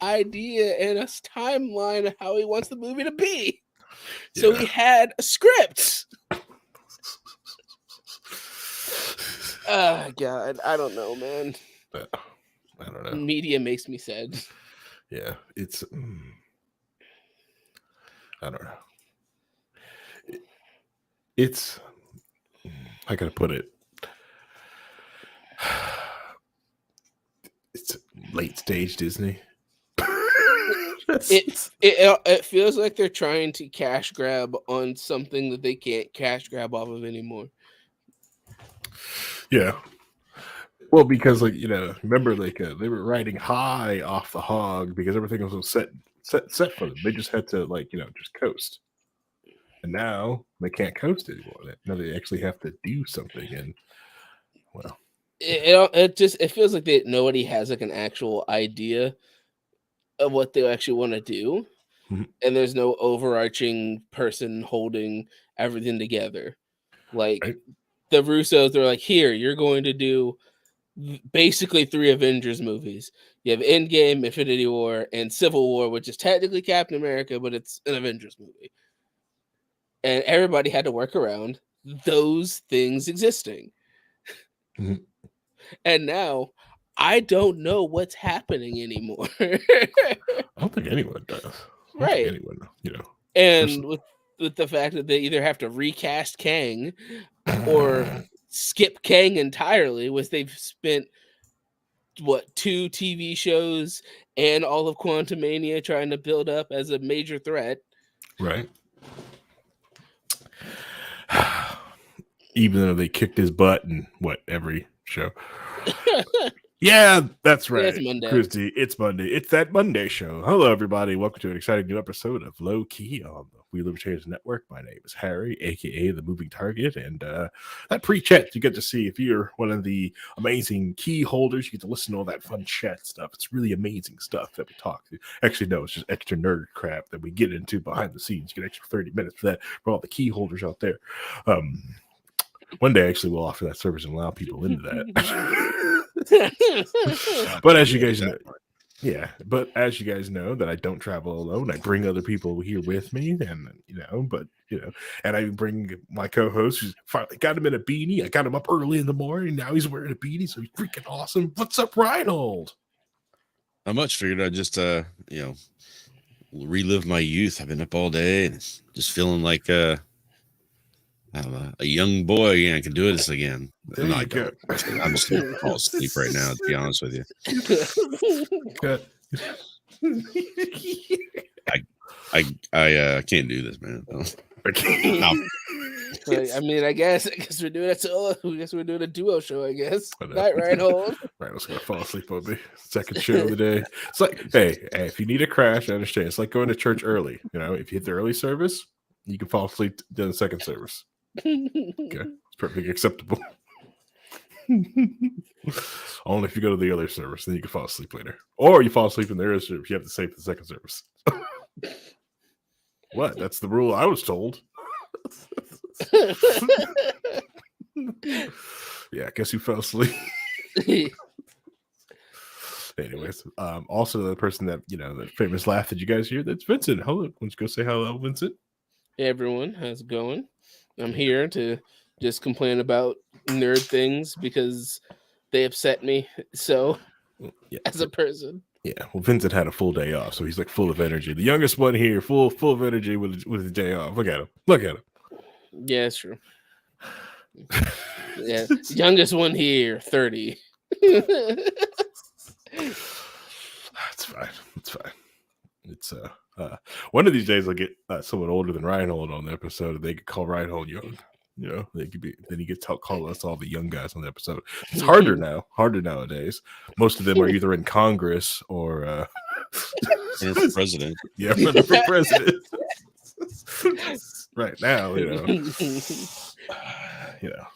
idea and a timeline of how he wants the movie to be. So he had a script. Oh God, I don't know, man. I don't know. Media makes me sad. Yeah, it's. I don't know. It's. How can I put it? It's late stage Disney. It feels like they're trying to cash grab on something that they can't cash grab off of anymore. Yeah. Well, because remember, they were riding high off the hog because everything was set for them. They just had to just coast. And now they can't coast anymore. Now they actually have to do something. And well, it feels like nobody has like an actual idea of what they actually want to do, and there's no overarching person holding everything together. Like right? The Russos, they're like, here, you're going to do basically 3 Avengers movies. You have Endgame, Infinity War, and Civil War, which is technically Captain America, but it's an Avengers movie. And everybody had to work around those things existing. And now I don't know what's happening anymore. I don't think anyone does. Right. Anyone, And with the fact that they either have to recast Kang or skip Kang entirely, which they've spent 2 TV shows and all of Quantumania trying to build up as a major threat. Right. Even though they kicked his butt in every show. Yeah, that's right. It's Monday. Christy, it's Monday. It's that Monday show. Hello, everybody. Welcome to an exciting new episode of Low Key on the We Libertarians Network. My name is Harry, a.k.a. The Moving Target. And that pre-chat you get to see if you're one of the amazing key holders. You get to listen to all that fun chat stuff. It's really amazing stuff that we talk to. Actually, no, it's just extra nerd crap that we get into behind the scenes. You get extra 30 minutes for that for all the key holders out there. One day, actually, we'll offer that service and allow people into that. But as you guys know, that I don't travel alone. I bring other people here with me, and and I bring my co-host who's finally got him in a beanie. I got him up early in the morning. Now he's wearing a beanie, so he's freaking awesome. What's up, Reinhold? Not much. Figured I'd just relive my youth. I've been up all day and just feeling like I'm a young boy. Yeah, I can do this again. There you go. I'm just going to fall asleep right now, to be honest with you. Good. I can't do this, man. No. I mean, I guess we're doing it solo. I guess we're doing a duo show. I guess. Night, Reinhold. Reinhold's gonna fall asleep on me. Second show of the day. It's like, hey, if you need a crash, I understand. It's like going to church early. If you hit the early service, you can fall asleep during the second service. Okay, it's perfectly acceptable. Only if you go to the other service, then you can fall asleep later. Or you fall asleep in the early service, you have to stay for the second service. What? That's the rule I was told. Yeah, I guess you fell asleep. Anyways, also the person that, the famous laugh that you guys hear, that's Vincent. Hello. Why don't you go say hello, Vincent? Hey, everyone. How's it going? I'm here to just complain about nerd things because they upset me. So, as a person. Yeah, well, Vincent had a full day off, so he's like full of energy. The youngest one here, full of energy with his day off. Look at him. Yeah, it's true. Yeah, youngest one here, 30. That's fine. It's one of these days I'll get someone older than Reinhold on the episode, and they could call Reinhold young. They could be. Then he gets to call us all the young guys on the episode. It's harder nowadays. Most of them are either in Congress or for president. Yeah, for president. Right now,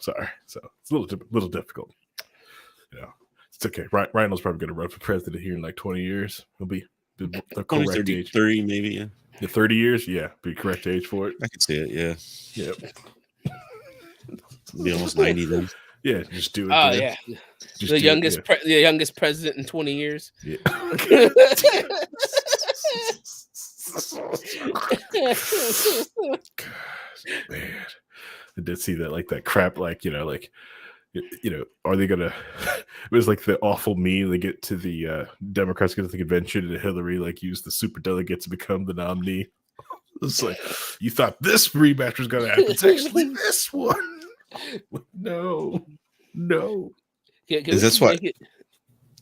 sorry. So it's a little difficult. It's okay. Reinhold's probably going to run for president here in like 20 years. He'll be the correct 30, age. 30 maybe. Yeah. The 30 years. Yeah, be the correct age for it. I could see it. Yeah. Yep. Be almost 90 then. Yeah, just do it. Oh yeah, Just the do youngest it, the youngest president in 20 years. yeah. Man, I did see that, like that crap, like are they gonna? It was like the awful meme. They get to the Democrats get to the convention, and Hillary like used the super delegate to become the nominee. It's like you thought this rematch was gonna happen. It's actually this one. No. Can we That's just why. make it?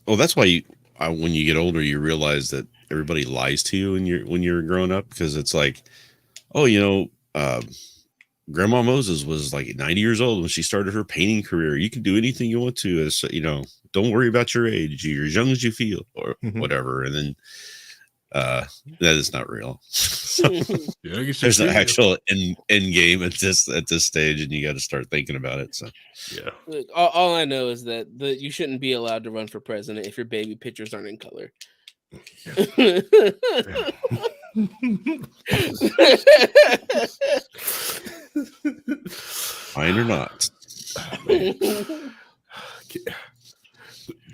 Well, that's why when you get older, you realize that everybody lies to you when you're growing up, because it's like, oh, Grandma Moses was like 90 years old when she started her painting career. You can do anything you want to, as don't worry about your age. You're as young as you feel, or whatever. And then that is not real. So, Yeah, I guess there's no actual end game at this stage, and you got to start thinking about it. So yeah. Look, all I know is that you shouldn't be allowed to run for president if your baby pictures aren't in color. fine or not.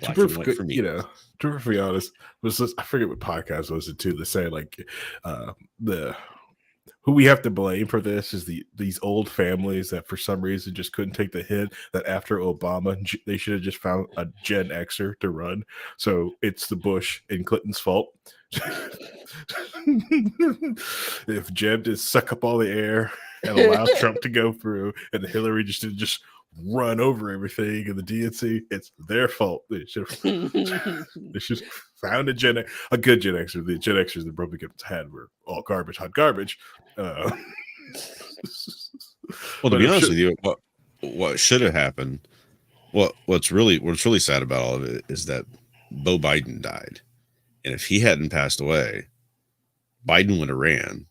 Black and white for me. To be honest, I forget what podcast was it too. They say like who we have to blame for this is these old families that for some reason just couldn't take the hint that after Obama they should have just found a Gen Xer to run. So it's the Bush and Clinton's fault. If Jeb did suck up all the air and allow Trump to go through, and Hillary just didn't just run over everything in the DNC, it's their fault. They should have found a good Gen Xer. The Gen Xers the Republicans had were all garbage, hot garbage. Well, to be honest with you, what should have happened? What's really sad about all of it is that Beau Biden died, and if he hadn't passed away, Biden would have ran.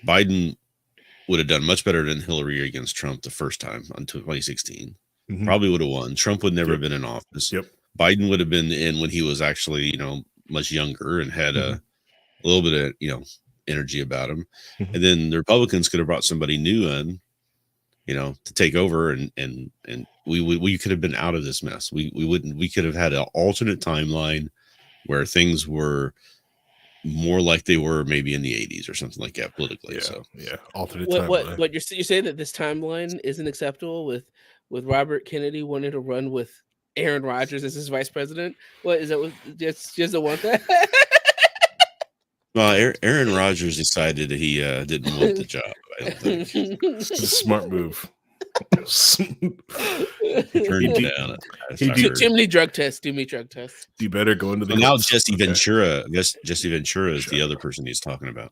Biden would have done much better than Hillary against Trump the first time until 2016. Mm-hmm. Probably would have won. Trump would never have been in office. Yep. Biden would have been in when he was actually, much younger and had a little bit of, energy about him. Mm-hmm. And then the Republicans could have brought somebody new in, to take over, and we could have been out of this mess. We could have had an alternate timeline where things were more like they were maybe in the 80s or something like that politically. Alternate timeline. What you say that this timeline isn't acceptable with Robert Kennedy wanting to run with Aaron Rodgers as his vice president? What is that? Just don't want that? Well, Aaron Rodgers decided he didn't want the job. I don't think it's a smart move. He turned him down. Too many drug tests. Too many drug tests. You better go into the. Now Jesse Ventura. I guess Jesse Ventura is the other person he's talking about.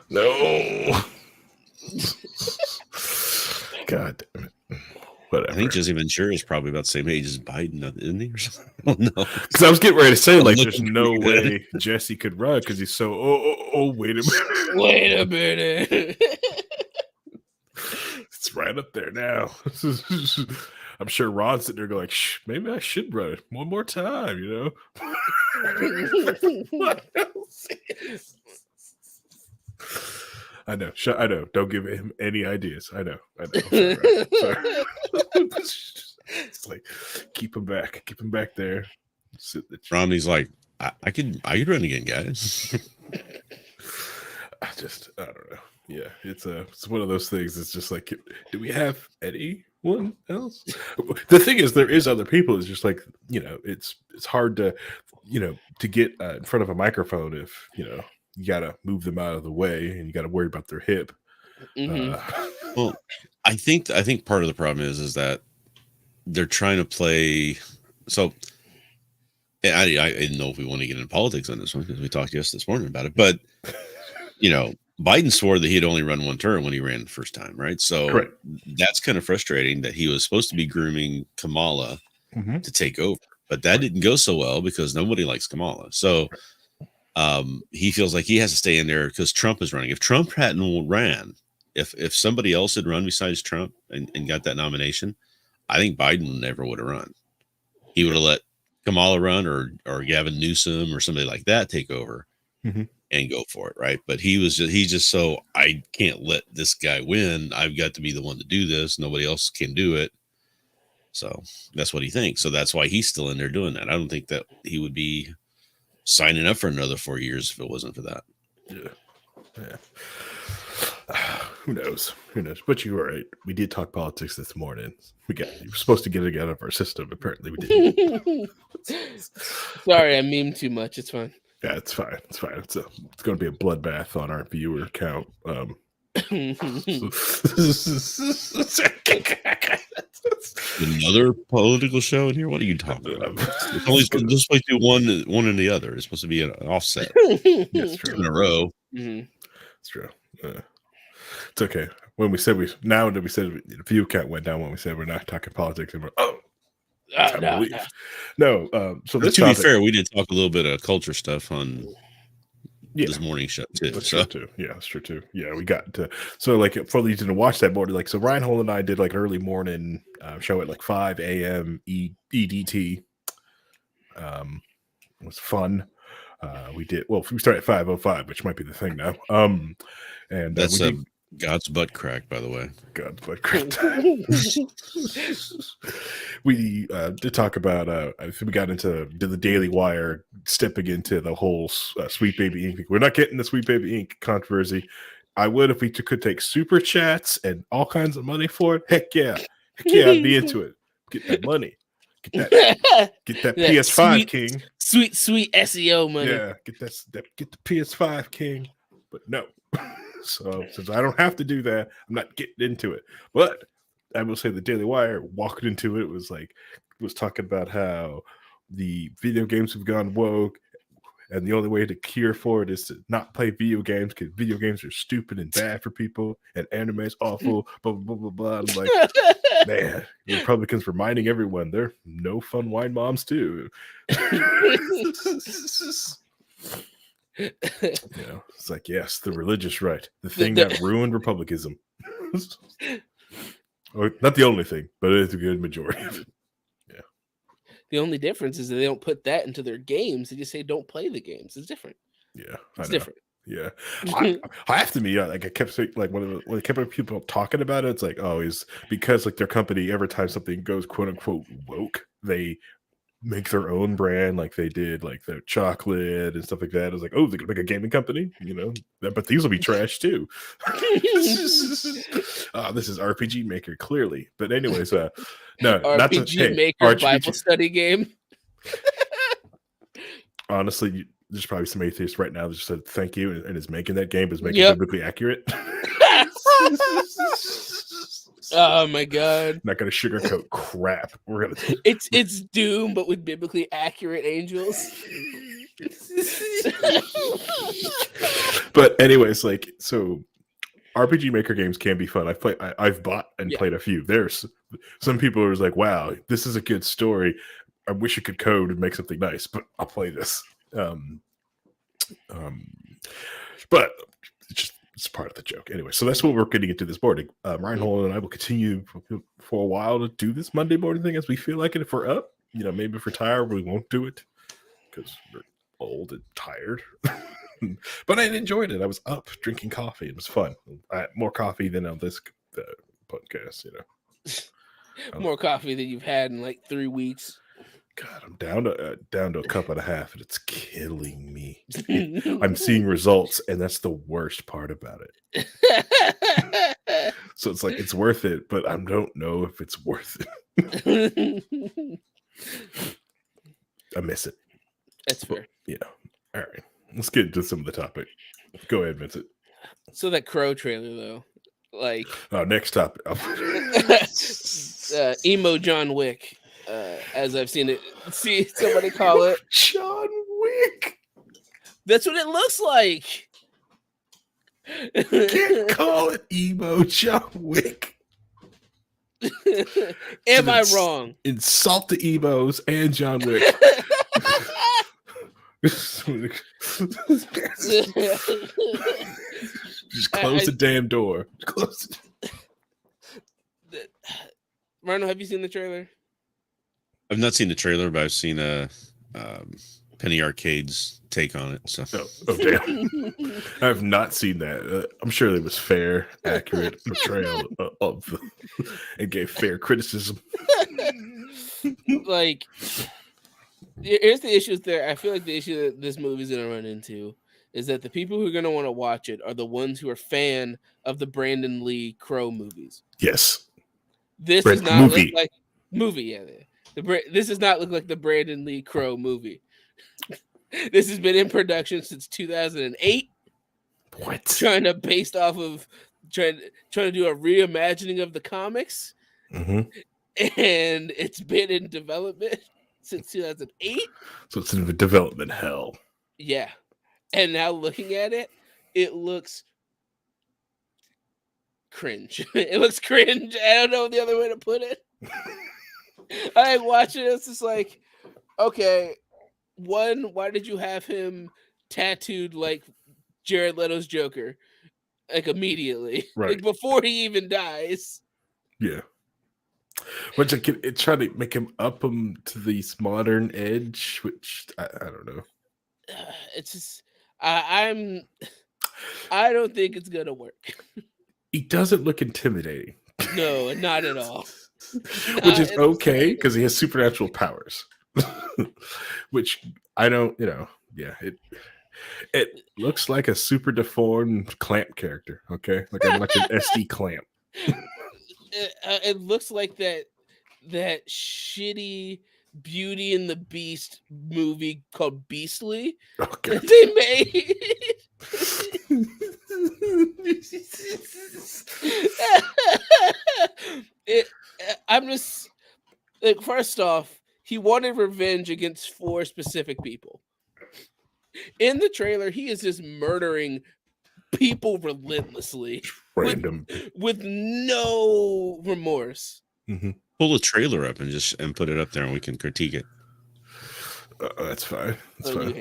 No. God damn it. Whatever. I think Jesse Ventura is probably about the same age as Biden, isn't he? Or something? Oh, no. Because I was getting ready to say, like, there's no way Jesse could run because he's so. Wait a minute. Wait a minute. It's right up there now. I'm sure Ron's sitting there going, maybe I should run it one more time, What else? I know. Don't give him any ideas. I know. Sorry. It's like keep him back there. Romney's like, I could run again, guys. I don't know. Yeah, it's one of those things. It's just like, do we have anyone else? The thing is, there is other people. It's just like, it's hard to, to get in front of a microphone if, you got to move them out of the way and you got to worry about their hip. Mm-hmm. Well, I think part of the problem is that they're trying to play. So I didn't know if we want to get into politics on this one because we talked just this morning about it, but Biden swore that he'd only run one term when he ran the first time, right? So Correct. That's kind of frustrating that he was supposed to be grooming Kamala to take over, but that didn't go so well because nobody likes Kamala. So he feels like he has to stay in there because Trump is running. If Trump hadn't ran, if somebody else had run besides Trump and got that nomination, I think Biden never would have run. He would have let Kamala run or Gavin Newsom or somebody like that take over. and go for it, right? But he's just so, I can't let this guy win. I've got to be the one to do this. Nobody else can do it. So that's what he thinks. So that's why he's still in there doing that. I don't think that he would be signing up for another 4 years if it wasn't for that. Yeah. Who knows? But you were right. We did talk politics this morning. We were supposed to get it out of our system. Apparently, we didn't. Sorry, I meme too much. It's fine. Yeah, it's fine. It's going to be a bloodbath on our viewer count. Another political show in here? What are you talking about? It's only supposed to do one and the other. It's supposed to be an offset. Yes, true. In a row. It's true. It's okay. When we said the view count went down when we said we're not talking politics, and we're no. So but to be fair, we did talk a little bit of culture stuff on this morning show too. That's true too. Yeah, that's true too. Yeah, we got to. So like for those who didn't watch that morning, like so Reinhold and I did like an early morning show at like 5 a.m. EDT. It was fun. We started at 5:05, which might be the thing now. And that's God's butt crack, by the way. God's butt crack. We did talk about. I think we got into the Daily Wire stepping into the whole Sweet Baby Inc. We're not getting the Sweet Baby Inc. controversy. I would if we could take super chats and all kinds of money for it. Heck yeah, I'd be into it. Get that money. Get that PS5 sweet, king. Sweet SEO money. Yeah, get the PS5 king. But no. So since I don't have to do that, I'm not getting into it. But I will say the Daily Wire walked into it was talking about how the video games have gone woke, and the only way to cure for it is to not play video games because video games are stupid and bad for people, and anime is awful. Blah blah blah blah. I'm like, man, Republicans reminding everyone they're no fun wine moms too. It's like, yes, the religious right, the thing that ruined republicanism. Or not the only thing, but it's a good majority of it. Yeah. The only difference is that they don't put that into their games. They just say don't play the games. It's different. Yeah, it's different. Yeah, I have to be like I kept saying, like when I kept people talking about it, it's like, oh, is because like their company every time something goes quote unquote woke, they make their own brand, like they did like their chocolate and stuff like that. It's like, oh, they could make a gaming company, but these will be trash too. This is RPG Maker clearly, but anyways, no, RPG Maker Bible study game. Honestly, there's probably some atheists right now that just said thank you and is making that game, is making it biblically accurate. Oh my god! Not gonna sugarcoat crap. We're gonna. It's Doom, but with biblically accurate angels. But anyways, like so, RPG Maker games can be fun. I've bought and played a few. There's some people are like, wow, this is a good story. I wish I could code and make something nice, but I'll play this. But it's part of the joke anyway. So that's what we're getting into this morning. Reinhold and I will continue for a while to do this Monday morning thing as we feel like it. If we're up, maybe if we're tired, we won't do it because we're old and tired. But I enjoyed it. I was up drinking coffee. It was fun. I had more coffee than on this podcast. More coffee than you've had in like 3 weeks. God, I'm down to a cup and a half, and it's killing me. I'm seeing results, and that's the worst part about it. So it's like it's worth it, but I don't know if it's worth it. I miss it. That's fair. All right. Let's get into some of the topic. Go ahead, Vincent. So that Crow trailer, though, like next topic. Emo John Wick. As I've seen somebody call it. John Wick. That's what it looks like. You can't call it emo John Wick. Am I wrong? Insult the emos and John Wick. Just close the damn door. Close it. Marno, have you seen the trailer? I've not seen the trailer, but I've seen Penny Arcade's take on it. So Oh damn! I have not seen that. I'm sure it was fair, accurate portrayal of and gave fair criticism. Like, here's the issues there. I feel like the issue that this movie's gonna run into is that the people who are gonna want to watch it are the ones who are fan of the Brandon Lee Crow movies. Yes, This does not look like movie. Yeah, this does not look like the Brandon Lee Crow movie. This has been in production since 2008. What? Trying to based off of trying to do a reimagining of the comics, Mm-hmm. and it's been in development since 2008. So it's in development hell. Yeah, and now looking at it, it looks cringe. It looks cringe. I don't know the other way to put it. I watch it. It's just like, okay, one, why did you have him tattooed like Jared Leto's Joker, like immediately, Right, like before he even dies? Yeah. But it's trying to make him up him to this modern edge, which I don't know. It's just I don't think it's gonna work. He doesn't look intimidating. No, not at all. Which is okay because he has supernatural powers. Which I don't, yeah, it looks like a super deformed Clamp character. Okay, like I'm watching SD Clamp. It looks like that shitty Beauty and the Beast movie called Beastly that they made. I'm just like, first off, he wanted revenge against 4 specific people. In the trailer, he is just murdering people relentlessly, Random, with no remorse. Mm-hmm. Pull the trailer up and put it up there, and we can critique it. That's fine. That's fine.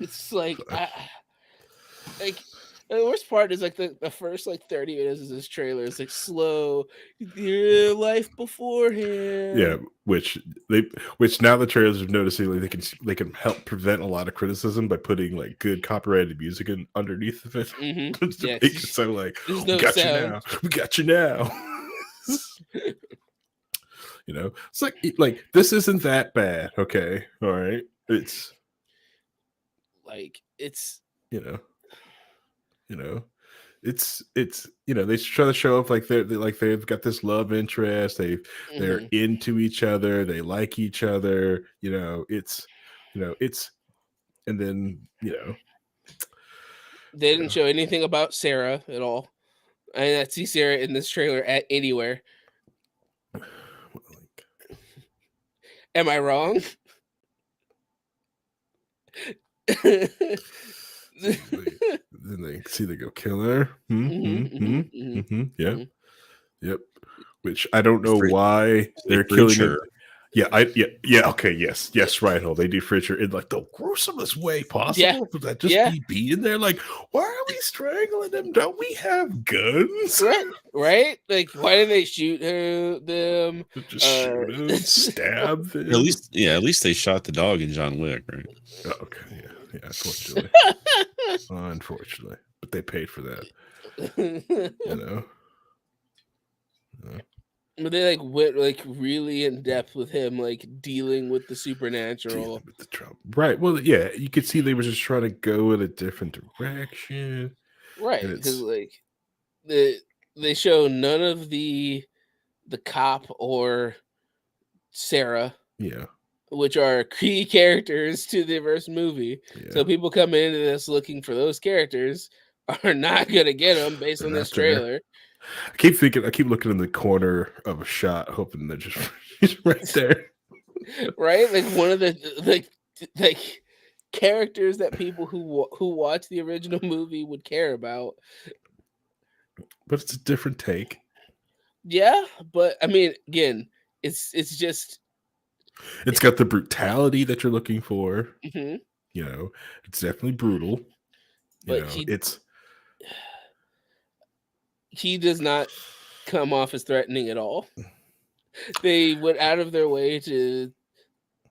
It's like, the worst part is like the first like 30 minutes of this trailer is like slow, your life beforehand. Yeah, which now the trailers are noticing like they can help prevent a lot of criticism by putting like good copyrighted music underneath of it. Mm-hmm. Make it so like, no we got sound. you now. We got you now. It's like this isn't that bad. Okay, all right. It's like it's it's they try to show up like they've got this love interest. They're into each other. They like each other. It's and then they didn't show anything about Sarah at all. I did not see Sarah in this trailer at anywhere. Am I wrong? Then they see they go kill her. Yeah. Yep. Which I don't know why they're killing her. Yeah, okay, yes, right. They do fridge her in like the gruesomest way possible. Yeah. Would that just be in there? Like, why are we strangling them? Don't we have guns? Right? Like, why did they shoot them? Just shoot them, stab them. At least they shot the dog in John Wick, right? Oh, okay, yeah, unfortunately, but they paid for that. But they like went like really in depth with him, like dealing with the supernatural, with the trouble. Right. Well, yeah, you could see they were just trying to go in a different direction. Right. Because like they show none of the cop or Sarah. Yeah. Which are key characters to the first movie. Yeah. So people coming into this looking for those characters are not gonna get them based on this trailer. I keep looking in the corner of a shot, hoping they're just right there. Right? Like one of the like characters that people who watch the original movie would care about. But it's a different take. Yeah, but I mean, again, it's just it's got the brutality that you're looking for. Mm-hmm. It's definitely brutal. But he does not come off as threatening at all. They went out of their way to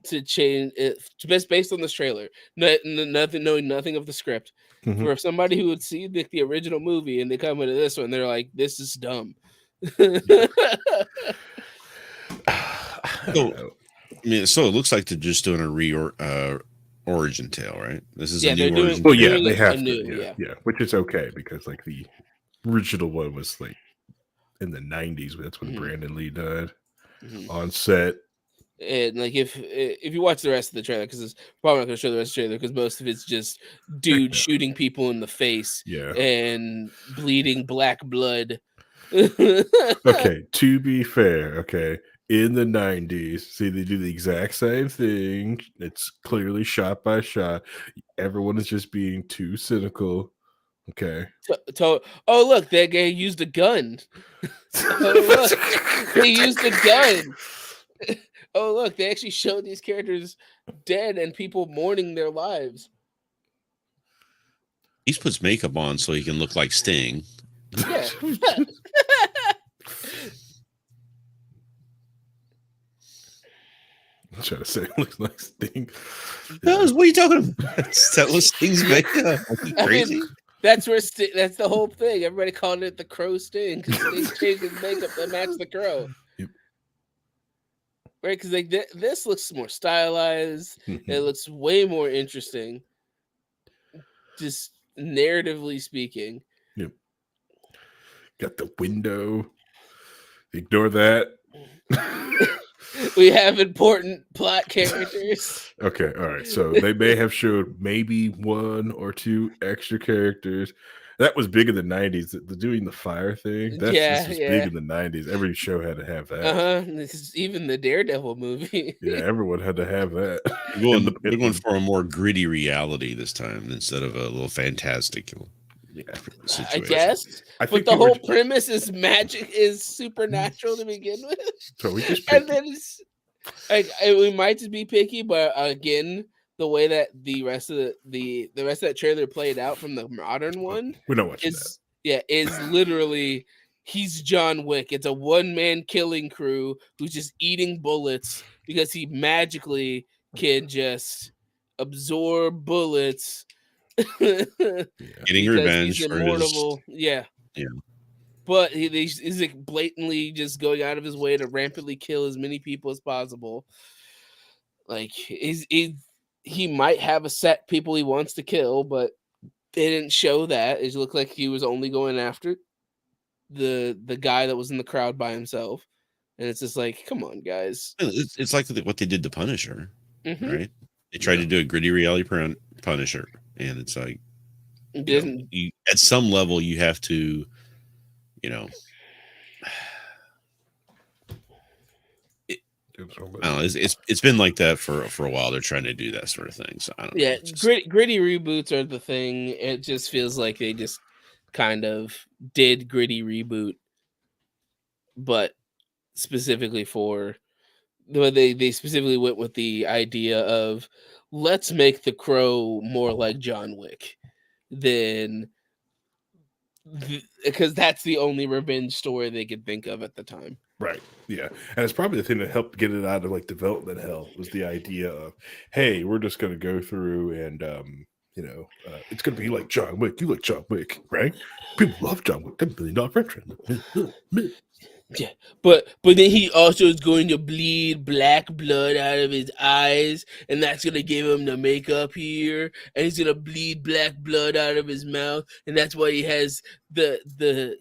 to change it just based on this trailer. Nothing, knowing nothing of the script. Mhm. For somebody who would see the original movie and they come into this one, they're like, "This is dumb." I So, don't know. I mean, so it looks like they're just doing a origin tale, right? This is a Yeah, they're new doing. origin. Well, They're yeah, doing they it have anew. to. Yeah, which is okay because like the original one was like in the 90s. That's when Mhm. Brandon Lee died Mhm. on set. And like if you watch the rest of the trailer, because it's probably not going to show the rest of the trailer, because most of it's just dude shooting people in the face Yeah. and bleeding black blood. Okay, to be fair, okay, in the 90s, see, they do the exact same thing. It's clearly shot by shot. Everyone is just being too cynical. Okay. Oh look, that guy used a gun. Oh look, they used a gun. Oh look, they actually showed these characters dead and people mourning their lives. He puts makeup on so he can look like Sting. Yeah. I'm trying to say it looks like Sting. What are you talking about? That was Sting's makeup. Are you crazy? I mean, that's the whole thing. Everybody called it the Crow Sting because Sting changed his makeup to match the crow. Yep. Right? Because like this looks more stylized. It looks way more interesting. Just narratively speaking. Yep. Got the window. Ignore that. We have important plot characters. Okay, all right. So they may have showed maybe one or two extra characters. That was big in the 90s. The doing the fire thing. This was big in the 90s. Every show had to have that. Even the Daredevil movie. Yeah, everyone had to have that. They're going for a more gritty reality this time instead of a little fantastical situation. I guess. But the whole premise is magic is supernatural to begin with. So we just and then it's like we might just be picky, but again, the way that the rest of the rest of that trailer played out from the modern one, we're not watching that. Yeah, is literally he's John Wick. It's a one-man killing crew who's just eating bullets because he magically can just absorb bullets. Getting revenge he's for immortal. Yeah. But he's like blatantly just going out of his way to rampantly kill as many people as possible. Like he might have a set people he wants to kill, but they didn't show that. It looked like he was only going after the guy that was in the crowd by himself. And it's just like, come on, guys. It's like what they did to Punisher, right? They tried to do a gritty reality Punisher, and it's like, you at some level you have to, I don't know. It's been like that for a while. They're trying to do that sort of thing. So I don't know. Yeah, gritty reboots are the thing. It just feels like they just kind of did gritty reboot, but specifically for they specifically went with the idea of let's make the Crow more like John Wick because that's the only revenge story they could think of at the time. Right. Yeah. And it's probably the thing that helped get it out of like development hell was the idea of, hey, we're just going to go through and, it's going to be like John Wick. You like John Wick, right? People love John Wick. $10 billion franchise. Yeah, but then he also is going to bleed black blood out of his eyes, and that's gonna give him the makeup here, and he's gonna bleed black blood out of his mouth, and that's why he has the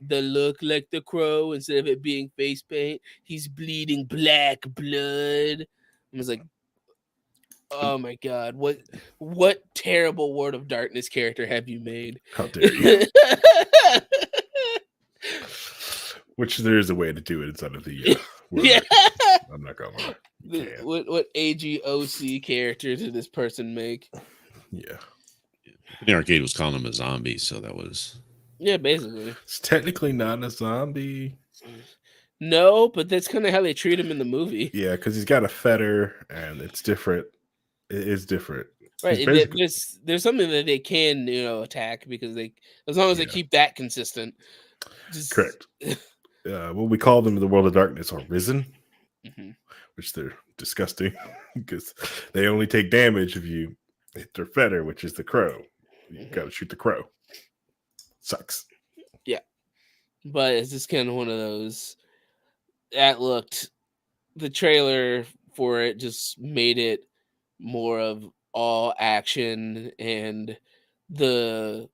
look like the Crow instead of it being face paint. He's bleeding black blood. I was like, oh my god, what terrible World of Darkness character have you made? How dare you? Which there is a way to do it inside of the yeah. I'm not gonna lie. What AGOC character did this person make? Yeah. The arcade was calling him a zombie, so that was basically. It's technically not a zombie. No, but that's kind of how they treat him in the movie. Yeah, because he's got a fetter and it's different. It is different. Right. There's something that they can, attack because as long as they keep that consistent. Correct. What we call them in the World of Darkness are risen, which they're disgusting because they only take damage if you hit their feather, which is the crow. You got to shoot the crow. Sucks. Yeah, but it's just kind of one of those that looked. The trailer for it just made it more of all action and the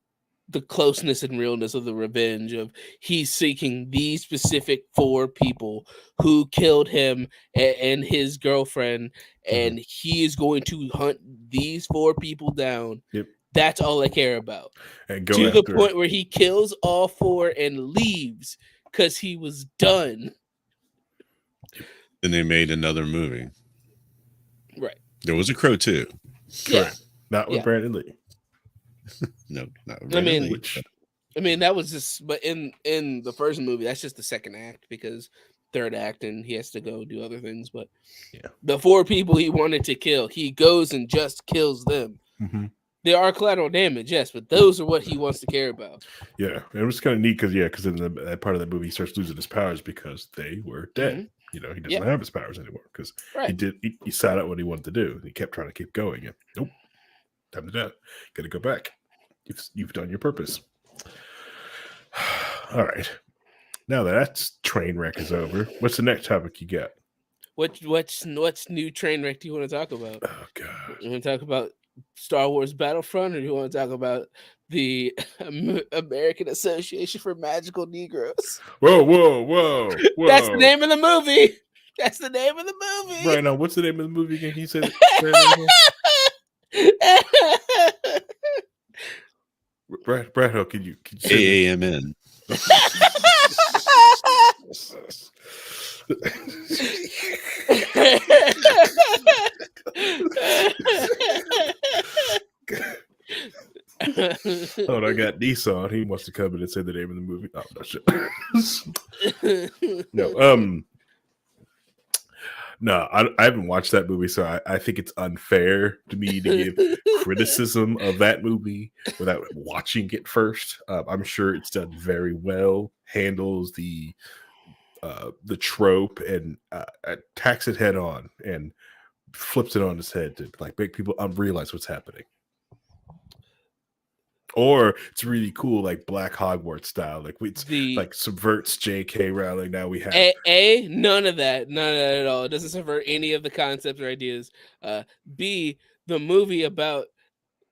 closeness and realness of the revenge of he's seeking these specific 4 people who killed him and his girlfriend, and he is going to hunt these 4 people down. Yep. That's all I care about. And go to after the point where he kills all 4 and leaves because he was done. Then they made another movie. Right. There was a Crow too. Yeah. Not with Brandon Lee. No, not with Brandon Lee. I mean, that was just, but in the first movie, that's just the second act because third act and he has to go do other things. But the 4 people he wanted to kill, he goes and just kills them. Mm-hmm. There are collateral damage, yes, but those are what he wants to care about. Yeah, and it was kind of neat because in that part of the movie, he starts losing his powers because they were dead. Mm-hmm. You know, he doesn't have his powers anymore because right. he sat out what he wanted to do. He kept trying to keep going. And nope, time to die. Got to go back. You've done your purpose. All right. Now that train wreck is over, what's the next topic you got? What's new train wreck do you want to talk about? Oh God, You want to talk about Star Wars Battlefront, or do you want to talk about the American Association for Magical Negroes? Whoa! That's the name of the movie. That's the name of the movie. Right now, what's the name of the movie again? Can you say that? Brad Hill, can you say AAMN? Oh, I got Nissan. He wants to come in and say the name of the movie. Oh, no shit. No, I haven't watched that movie, so I think it's unfair to me to give criticism of that movie without watching it first. I'm sure it's done very well, handles the trope and attacks it head on and flips it on its head to like make people realize what's happening. Or it's really cool, like Black Hogwarts style, like like subverts JK Rowling. Now we have none of that at all. It doesn't subvert any of the concepts or ideas. B, the movie about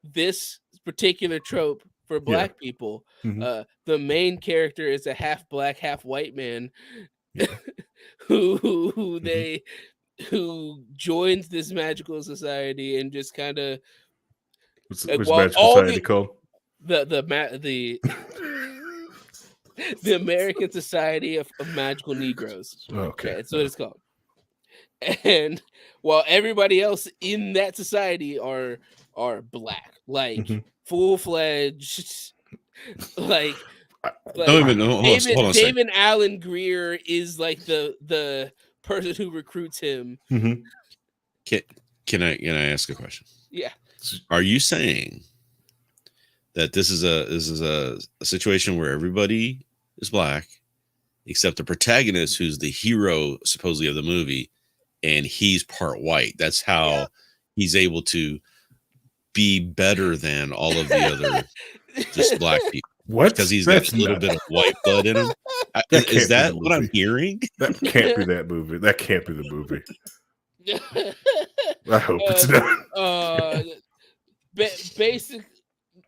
this particular trope for Black people. The main character is a half Black, half white man who joins this magical society and just kind of what's magical society called? The American Society of Magical Negroes. Okay, that's what it's called. And while everybody else in that society are Black, like full-fledged, like David Allen Greer is like the person who recruits him. Can I ask a question? Yeah. Are you saying that this is a situation where everybody is Black except the protagonist, who's the hero supposedly of the movie, and he's part white? That's how he's able to be better than all of the other just Black people. What? Because he's got a little bit of white blood in him. Is that what I'm hearing? That can't be that movie. That can't be the movie. I hope it's not. Basic.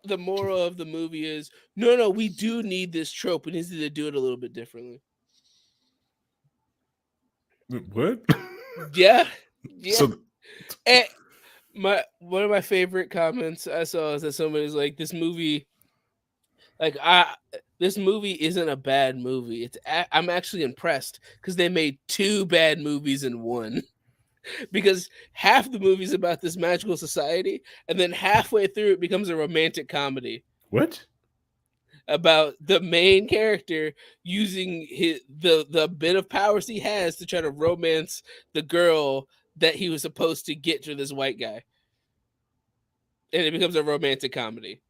The moral of the movie is no, we do need this trope. We need to do it a little bit differently. What? Yeah. So, and one of my favorite comments I saw is that somebody's like, this movie isn't a bad movie. I'm actually impressed because they made 2 bad movies in one. Because half the movie's about this magical society, and then halfway through it becomes a romantic comedy. What? About the main character using the bit of powers he has to try to romance the girl that he was supposed to get to this white guy. And it becomes a romantic comedy.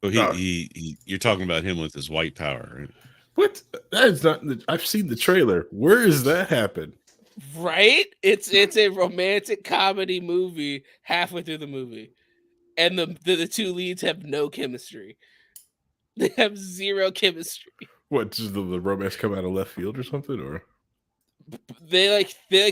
Well, you're talking about him with his white power, right? What? That is not. I've seen the trailer. Where does that happen? Right? It's a romantic comedy movie halfway through the movie. And the two leads have no chemistry. They have zero chemistry. What, does the romance come out of left field or something? Or They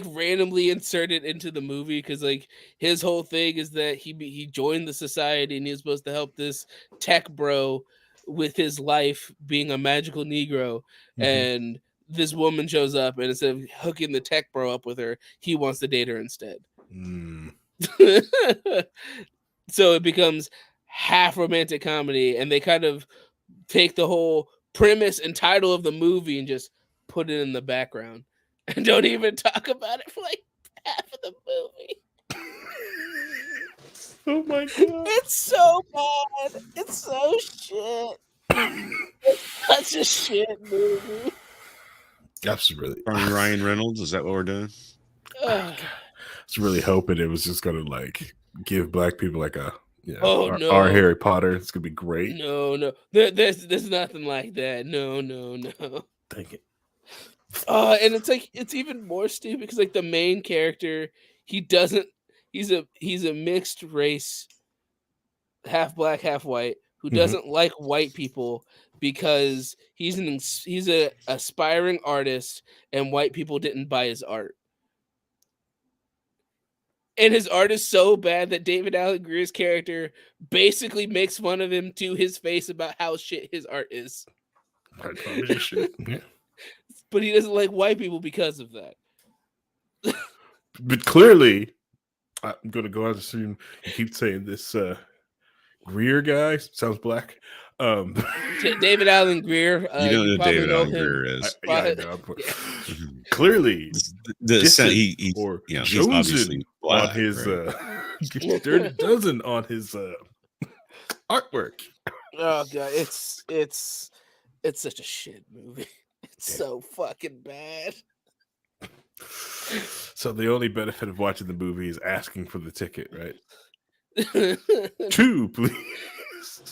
randomly insert it into the movie because like his whole thing is that he joined the society and he was supposed to help this tech bro with his life being a magical Negro, and this woman shows up and instead of hooking the tech bro up with her, he wants to date her instead. So it becomes half romantic comedy, and they kind of take the whole premise and title of the movie and just put it in the background and don't even talk about it for like half of the movie. Oh my god. It's so bad. It's so shit. It's such a shit movie. That's really Ryan Reynolds. Is that what we're doing? I was really hoping it was just gonna like give black people like a our Harry Potter. It's gonna be great. No. There's nothing like that. No. Dang it. And it's even more stupid because like the main character, he's a mixed race, half black, half white, who doesn't like white people because he's a aspiring artist and white people didn't buy his art. And his art is so bad that David Alan Grier's character basically makes fun of him to his face about how shit his art is. Shit. Yeah. But he doesn't like white people because of that. But clearly, I'm going to go out and assume you keep saying this Greer guy sounds black. David Alan Grier. You don't know who David Alan Grier is. I know. Clearly, he's obviously black, on his right? Dirty Dozen on his artwork. Oh god, it's such a shit movie. It's so fucking bad. So the only benefit of watching the movie is asking for the ticket, right? 2, please.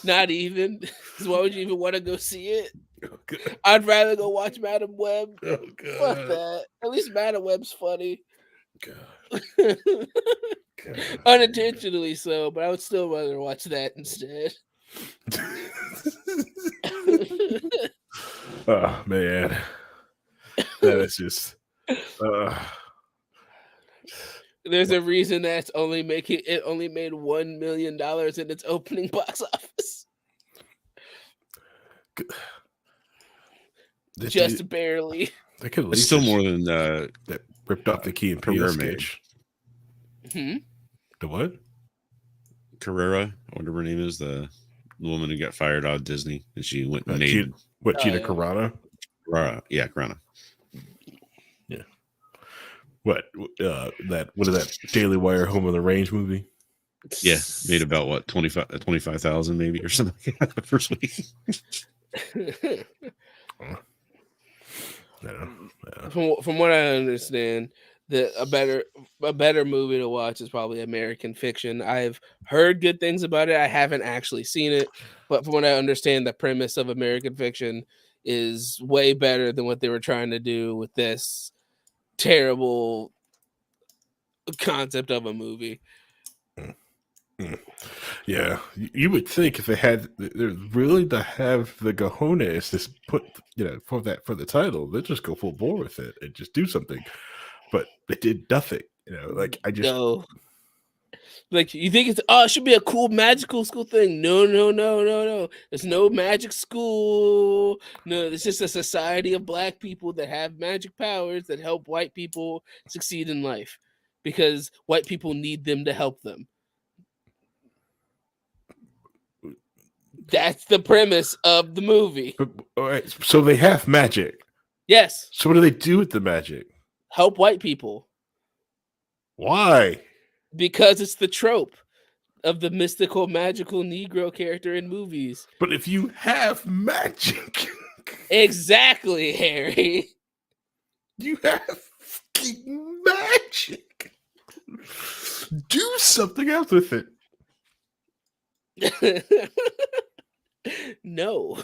Not even. Why would you even want to go see it? Oh, I'd rather go watch Madam Web. Oh, God. Fuck that. At least Madam Web's funny. God. Unintentionally so, but I would still rather watch that instead. Oh man, that is just. There's a reason that only made $1 million in its opening box office. Just barely. They could it's still more than that ripped off the Key and Peele sketch. The what? Carrera, whatever her name is, the woman who got fired out of Disney, and she went and made Gina Carano? Yeah, Carano. Yeah. What is that Daily Wire Home on the Range movie? Yeah, made about what 25,000 maybe or something like that the first week. From what I understand, a better movie to watch is probably American Fiction. I've heard good things about it. I haven't actually seen it, but from what I understand, the premise of American Fiction is way better than what they were trying to do with this terrible concept of a movie. Yeah, you would think if they had really to have the cojones to put for the title, they'd just go full bore with it and just do something. But they did nothing. Like I just no. Like you think it should be a cool magical school thing. No. There's no magic school. No, it's just a society of black people that have magic powers that help white people succeed in life because white people need them to help them. That's the premise of the movie. But, all right, so they have magic. Yes. So what do they do with the magic? Help white people. Why? Because it's the trope of the mystical, magical Negro character in movies. But if you have magic. Exactly, Harry. You have fucking magic. Do something else with it. No.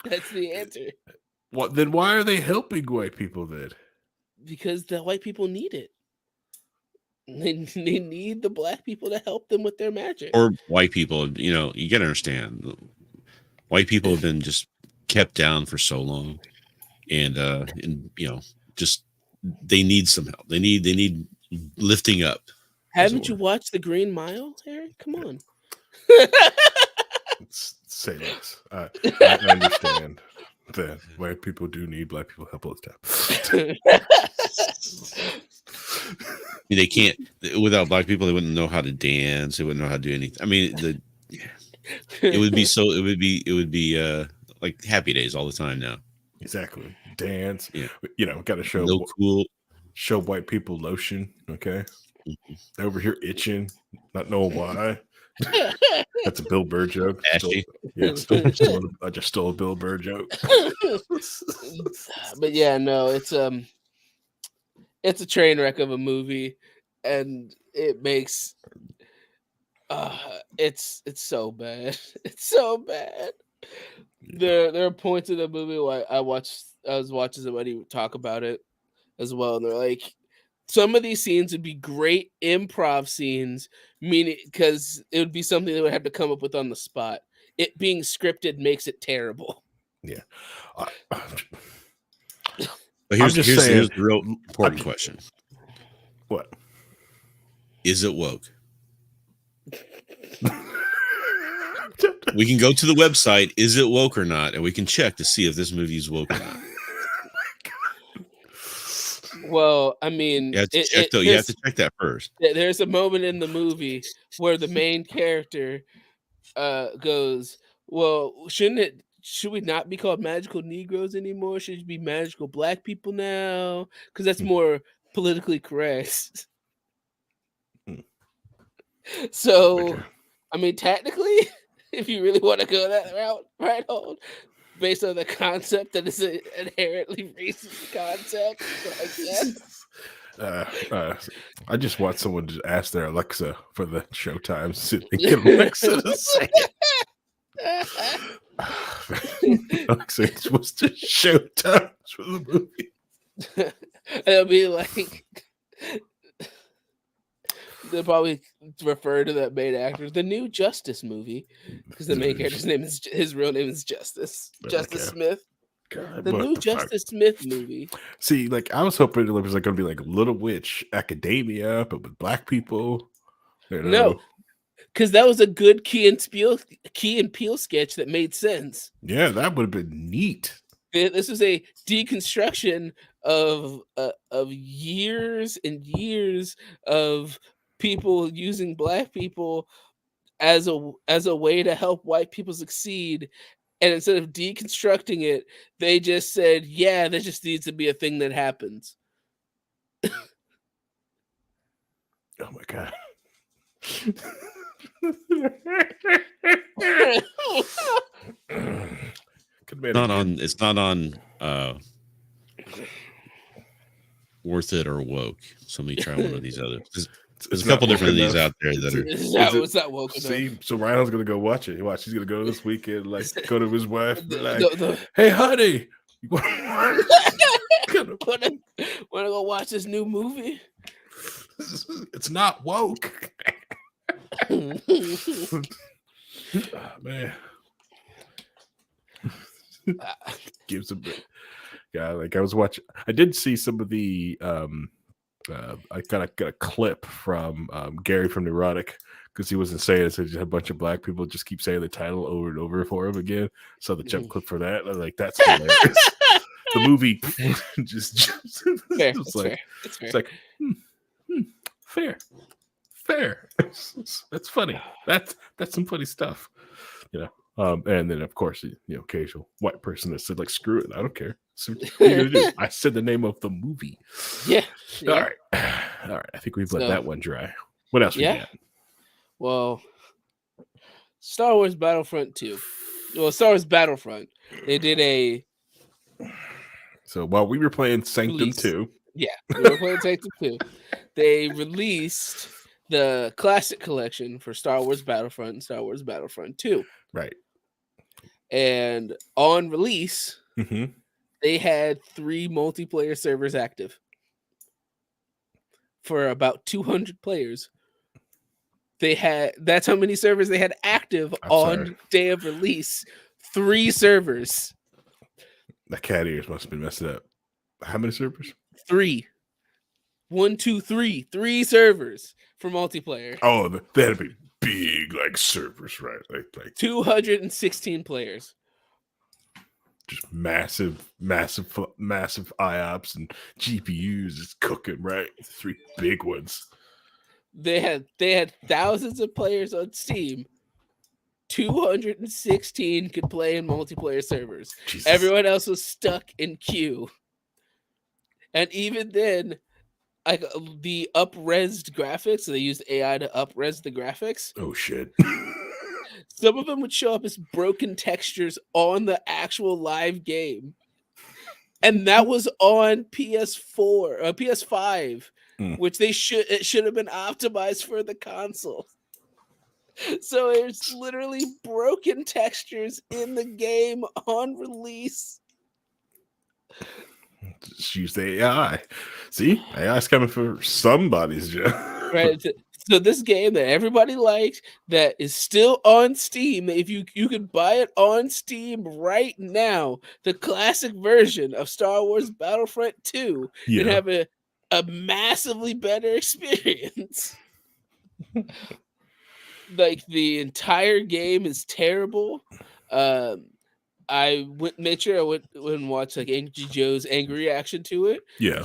That's the answer. Then why are they helping white people then? because the white people need it. They need the black people to help them with their magic. Or white people, you gotta understand, white people have been just kept down for so long, and just they need some help. They need lifting up. Haven't you watched The Green Mile, Eric? Come on. Say this. I understand that white people do need black people help all the time. They can't, without black people, they wouldn't know how to dance. They wouldn't know how to do anything. I mean, it would be like Happy Days all the time now. Exactly. Dance. Yeah. Got to show cool. Show white people lotion. Okay. Mm-hmm. They're over here itching, not knowing why. That's a Bill Burr joke. I just stole a Bill Burr joke. But yeah, no, it's a train wreck of a movie, and it makes it's so bad. It's so bad. There are points in the movie where I was watching somebody talk about it as well, and they're like, some of these scenes would be great improv scenes, meaning because it would be something they would have to come up with on the spot. It being scripted makes it terrible. Yeah. But here's the real important question. What? Is it woke? We can go to the website, is it woke or not, and we can check to see if this movie is woke or not. Well, I mean, you have to check that first. There's a moment in the movie where the main character goes, well, should we not be called magical Negroes anymore? Should it be magical black people now? Because that's more politically correct. So, I mean, technically, if you really want to go that route, right on, based on the concept that is an inherently racist concept, I guess. I just want someone to ask their Alexa for the showtimes so they get Alexa to say it. Alexa, what's the showtimes for the movie? And it'll be like, they'll probably refer to that main actor, the new Justice movie, because the main character's his real name is Justice Smith. God, the new Justice Smith movie. See, like I was hoping it was like going to be like Little Witch Academia, but with black people. No, because that was a good Key and Peele sketch that made sense. Yeah, that would have been neat. This is a deconstruction of years and years of people using black people as a way to help white people succeed. And instead of deconstructing it, they just said, yeah, there just needs to be a thing that happens. Oh my God. It's not on Worth It or Woke. So let me try one of these other. There's a couple different of these out there that are. It's not woke enough. See, so Ryan's gonna go watch it. He's gonna go this weekend, like go to his wife, be like, "Hey, honey, you wanna go watch this new movie?" It's not woke. Oh, man, gives a bit. Yeah, like I was watching. I did see some of the. I got a clip from Gary from Neurotic because he wasn't saying it, so just a bunch of black people just keep saying the title over and over for him again. So the jump clip for that, I was like, that's hilarious. The movie just fair. It's like fair. That's funny. That's some funny stuff, and then of course occasional white person that said like screw it, I don't care. So what are you gonna do? I said the name of the movie. Yeah. All right. I think we've let that one dry. What else we got? Well, Star Wars Battlefront 2. Well, Star Wars Battlefront. They did a. So while we were playing Sanctum 2. Yeah, we were playing Sanctum 2. They released the Classic Collection for Star Wars Battlefront and Star Wars Battlefront 2. Right. And on release, they had 3 multiplayer servers active. for about 200 players. That's how many servers they had active on day of release. 3 servers. The cat ears must have been messed up. How many servers? 3. 1, 2, 3. 3 servers for multiplayer. Oh, they had to be big like servers, right? Like 216 players. Just massive IOPS and GPUs just cooking, right? 3 big ones. They had thousands of players on Steam. 216 could play in multiplayer servers. Jesus. Everyone else was stuck in queue. And even then, like the up-resed graphics, so they used AI to up-res the graphics. Oh shit. Some of them would show up as broken textures on the actual live game. And that was on PS4, PS5, which it should have been optimized for the console. So it's literally broken textures in the game on release. Just use the AI. See, AI's coming for somebody's job. Right. So this game that everybody liked, that is still on Steam, if you could buy it on Steam right now, the classic version of Star Wars Battlefront 2, and have a massively better experience. Like the entire game is terrible. I made sure I went and watched like Angry Joe's angry reaction to it. Yeah,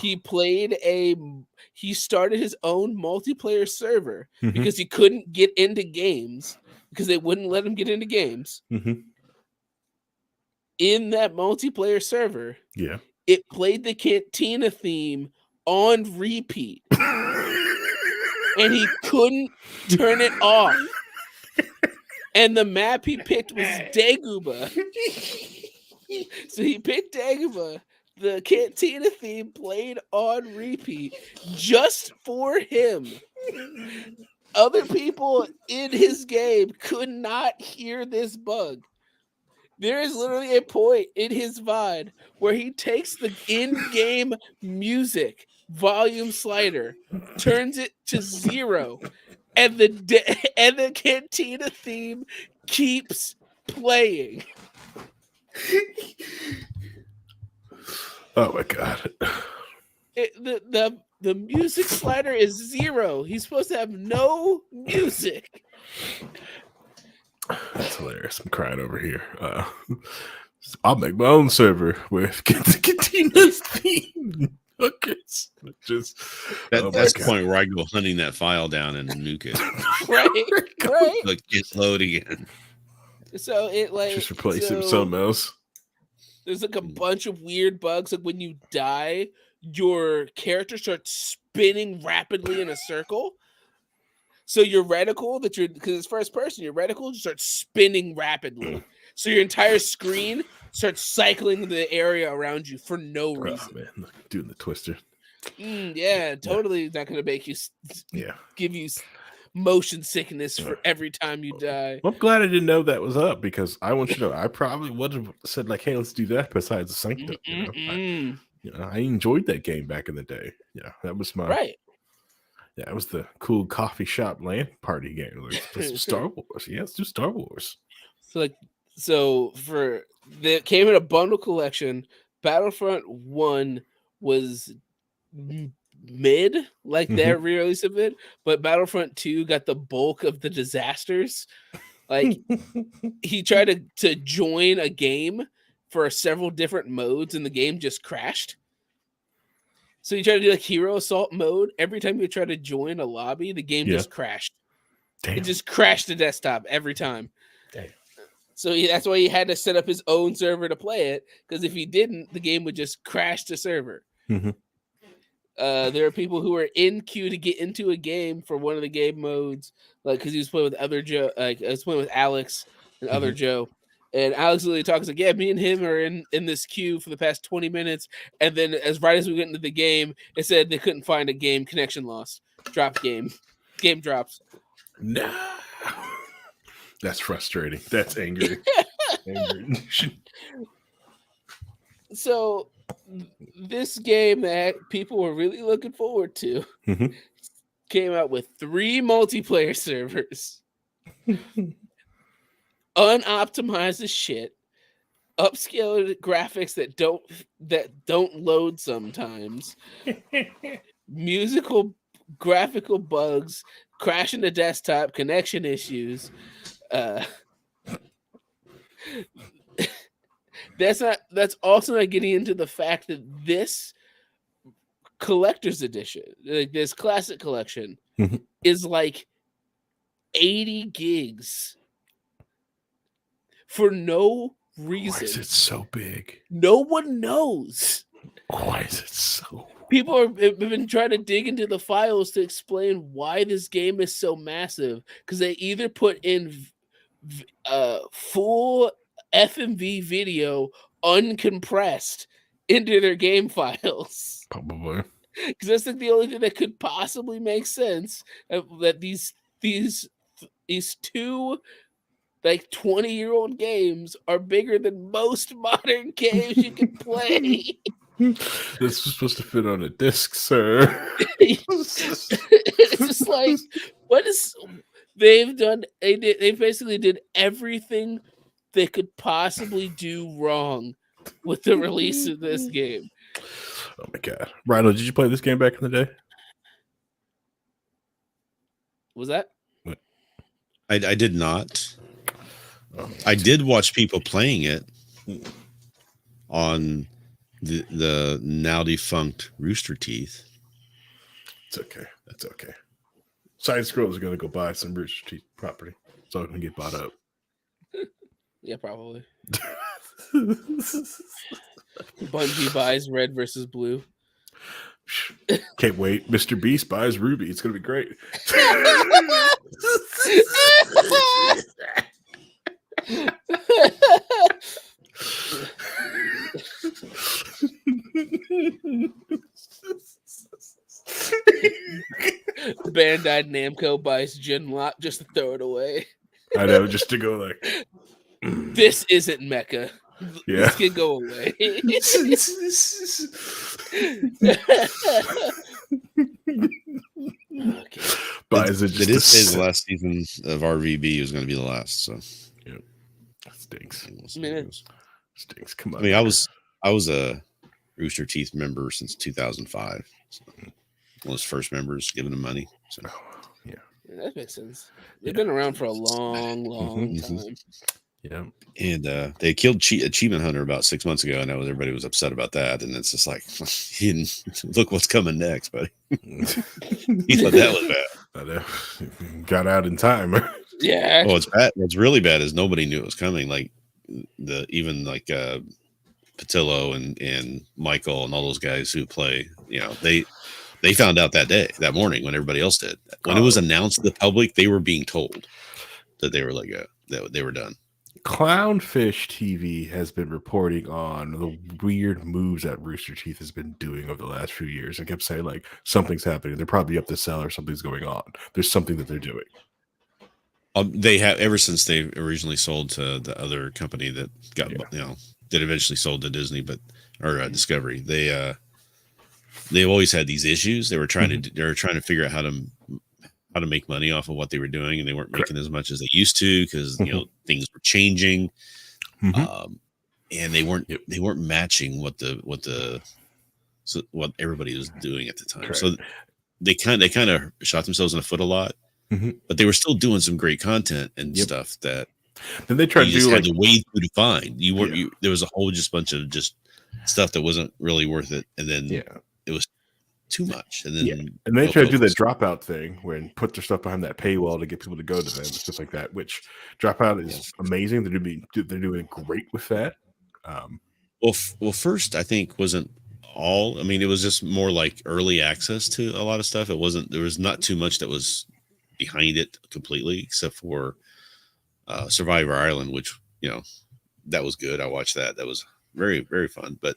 he started his own multiplayer server because he couldn't get into games because they wouldn't let him get into games. In that multiplayer server, it played the Cantina theme on repeat, and he couldn't turn it off. And the map he picked was Dagobah. So he picked Dagobah. The Cantina theme played on repeat just for him. Other people in his game could not hear this bug. There is literally a point in his VOD where he takes the in-game music volume slider, turns it to 0, and the Cantina theme keeps playing. Oh my god! The music slider is 0. He's supposed to have no music. That's hilarious. I'm crying over here. I'll make my own server with Cantina's theme. That's the point where I go hunting that file down and nuke it. right. Like it's load again. So it like just replace it with something else. There's like a bunch of weird bugs. Like when you die, your character starts spinning rapidly in a circle. So your reticle because it's first person, your reticle just starts spinning rapidly. So your entire screen starts cycling the area around you for no reason. Oh, man. Look, doing the twister. Totally not going to make you give you motion sickness for every time you die. Well, I'm glad I didn't know that was up because I want you to know I probably would have said like, hey, let's do that besides the Sanctum. I enjoyed that game back in the day. Yeah, that was my Yeah, it was the cool coffee shop LAN party game. Like, Star Wars. Yeah, let's do Star Wars. So it came in a bundle collection. Battlefront 1 was mid, like their re-release of it, but Battlefront 2 got the bulk of the disasters. Like he tried to join a game for several different modes, and the game just crashed. So you try to do like hero assault mode. Every time you try to join a lobby, the game just crashed. Damn. It just crashed the desktop every time. Damn. So that's why he had to set up his own server to play it, because if he didn't, the game would just crash the server. There are people who are in queue to get into a game for one of the game modes, like because he was playing with other Joe, like I was playing with Alex and other Joe. And Alex literally talks like, yeah, me and him are in this queue for the past 20 minutes. And then right as we get into the game, it said they couldn't find a game, connection lost. Drop game. Game drops. No. That's frustrating. That's angry. So this game that people were really looking forward to Mhm. came out with 3 multiplayer servers, unoptimized as shit, upscaled graphics that don't load sometimes, graphical bugs, crashing the desktop, connection issues. That's also not getting into the fact that this collector's edition, like this classic collection, Mhm. is like 80 gigs for no reason. Why is it so big? No one knows. Why is it so? People have been trying to dig into the files to explain why this game is so massive, because they either put in full FMV video uncompressed into their game files. Probably. Because that's like the only thing that could possibly make sense, that these 2 like 20-year-old games are bigger than most modern games you can play. This was supposed to fit on a disc, sir. It's just like, what is they've done? They basically did everything they could possibly do wrong with the release of this game. Oh my god, Rhino, did you play this game back in the day? Was that? I did not. I did watch people playing it on the now defunct Rooster Teeth. It's okay. That's okay. Side Scroll is going to go buy some Rooster Teeth property, so it can get bought up. Yeah, probably. Bungie buys Red versus Blue. Can't wait. Mr. Beast buys Ruby. It's going to be great. Bandai Namco buys Genlock just to throw it away. I know, just to go like, this isn't Mecha. Yeah. This can go away. Okay. Buys it It just is his to last season of RVB was going to be the last. So stinks. we'll see how it goes. Stinks. Come on. I mean, I was a Rooster Teeth member since 2005. So one of those first members giving them money. So. Yeah. That makes sense. They've been around for a long, long time. Yeah. And they killed Achievement Hunter about 6 months ago, and everybody was upset about that. And it's just like, look what's coming next, buddy. He thought that was bad. I know. Got out in time. Yeah. Oh, it's bad. What's really bad is nobody knew it was coming. Like Patillo and Michael and all those guys who play, they found out that morning when everybody else did. When it was announced to the public, they were being told that they were that they were done. Clownfish TV has been reporting on the weird moves that Rooster Teeth has been doing over the last few years. I kept saying, like, something's happening. They're probably up to sell or something's going on. There's something that they're doing. They have ever since they originally sold to the other company that got that eventually sold to Disney, or Discovery. They've always had these issues. They were trying to figure out how to make money off of what they were doing, and they weren't making as much as they used to because things were changing, and they weren't matching what everybody was doing at the time. So they kind of shot themselves in the foot a lot, but they were still doing some great content and stuff that. Then they tried to do had to wade through to find. There was a whole bunch of stuff that wasn't really worth it, and then it was too much, and then and they try to do that dropout thing when put their stuff behind that paywall to get people to go to them and stuff like that. Which dropout is amazing. They're doing great with that. Well, first I think wasn't all. I mean, it was just more like early access to a lot of stuff. It wasn't. There was not too much that was behind it completely, except for Survivor Island, which that was good. I watched that. That was very, very fun, but.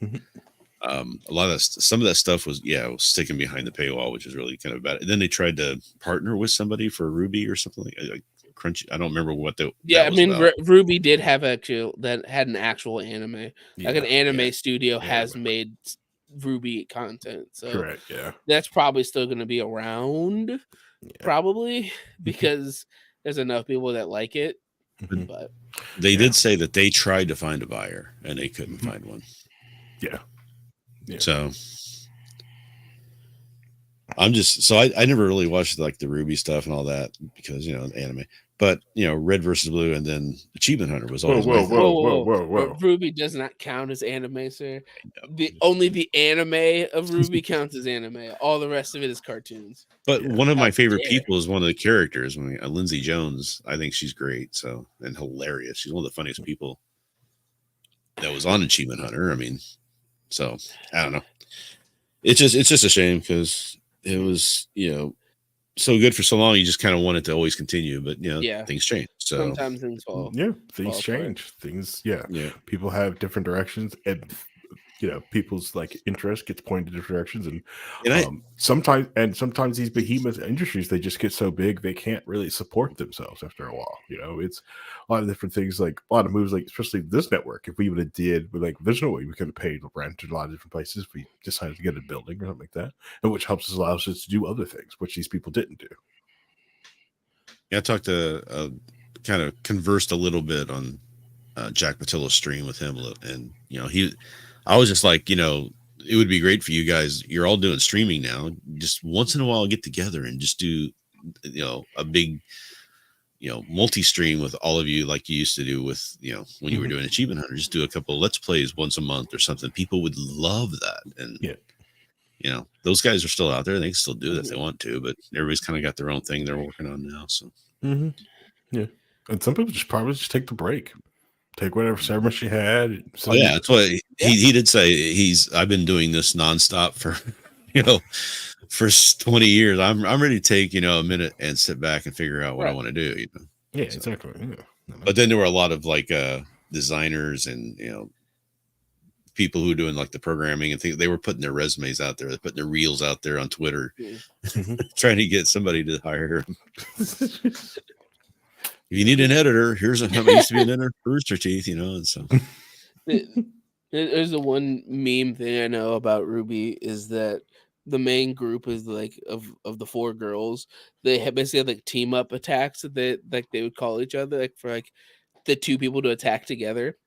Some of that stuff was sticking behind the paywall, which is really kind of bad. And then they tried to partner with somebody for Ruby or something like Crunchy. I don't remember what that Yeah, I was mean, about. Ruby did have an actual anime. Like an anime yeah. studio Yeah, has but- made Ruby content, so Correct. Yeah. that's probably still going to be around, probably because there's enough people that like it. Mhm. But They Yeah. did say that they tried to find a buyer and they couldn't find one. Yeah. Yeah. So I'm just I never really watched like the Ruby stuff and all that because anime, but Red versus Blue and then Achievement Hunter was always my thing. Whoa. Ruby does not count as anime, sir. Only the anime of Ruby counts as anime. All the rest of it is cartoons. But one of How my favorite dare. people is one of the characters, Lindsay Jones. I think she's great, so and hilarious. She's one of the funniest people that was on Achievement Hunter. I mean, so I don't know. It's just a shame because it was so good for so long. You just kind of want it to always continue, but things change. So sometimes things fall. Yeah, things fall change. apart. Things, yeah. People have different directions, and people's like interest gets pointed in different directions, and sometimes these behemoth industries, they just get so big they can't really support themselves after a while. It's a lot of different things, like a lot of moves, like especially this network. If we would have there's no way we could have paid rent to a lot of different places if we decided to get a building or something like that, and which allows us to do other things which these people didn't do. I talked to kind of conversed a little bit on Jack Patillo's stream with him, and I was just like, it would be great for you guys. You're all doing streaming now. Just once in a while, get together and just do, a big, multi-stream with all of you, like you used to do with, when you were doing Achievement Hunter. Just do a couple of Let's Plays once a month or something. People would love that, and those guys are still out there. They can still do it if they want to, but everybody's kind of got their own thing they're working on now. So, yeah, and some people probably just take the break. Take whatever severance you had. Oh yeah, that's what he did say. I've been doing this nonstop for for 20 years. I'm ready to take a minute and sit back and figure out what I want to do. Yeah, exactly. Yeah. But then there were a lot of like designers and people who were doing like the programming and things. They were putting their resumes out there. They're putting their reels out there on Twitter, trying to get somebody to hire them. If you need an editor, here's how I used to be an editor for Rooster Teeth, and so. There's the one meme thing I know about Ruby is that the main group is like of the four girls. They have basically like team up attacks that they would call each other, like for like the two people to attack together.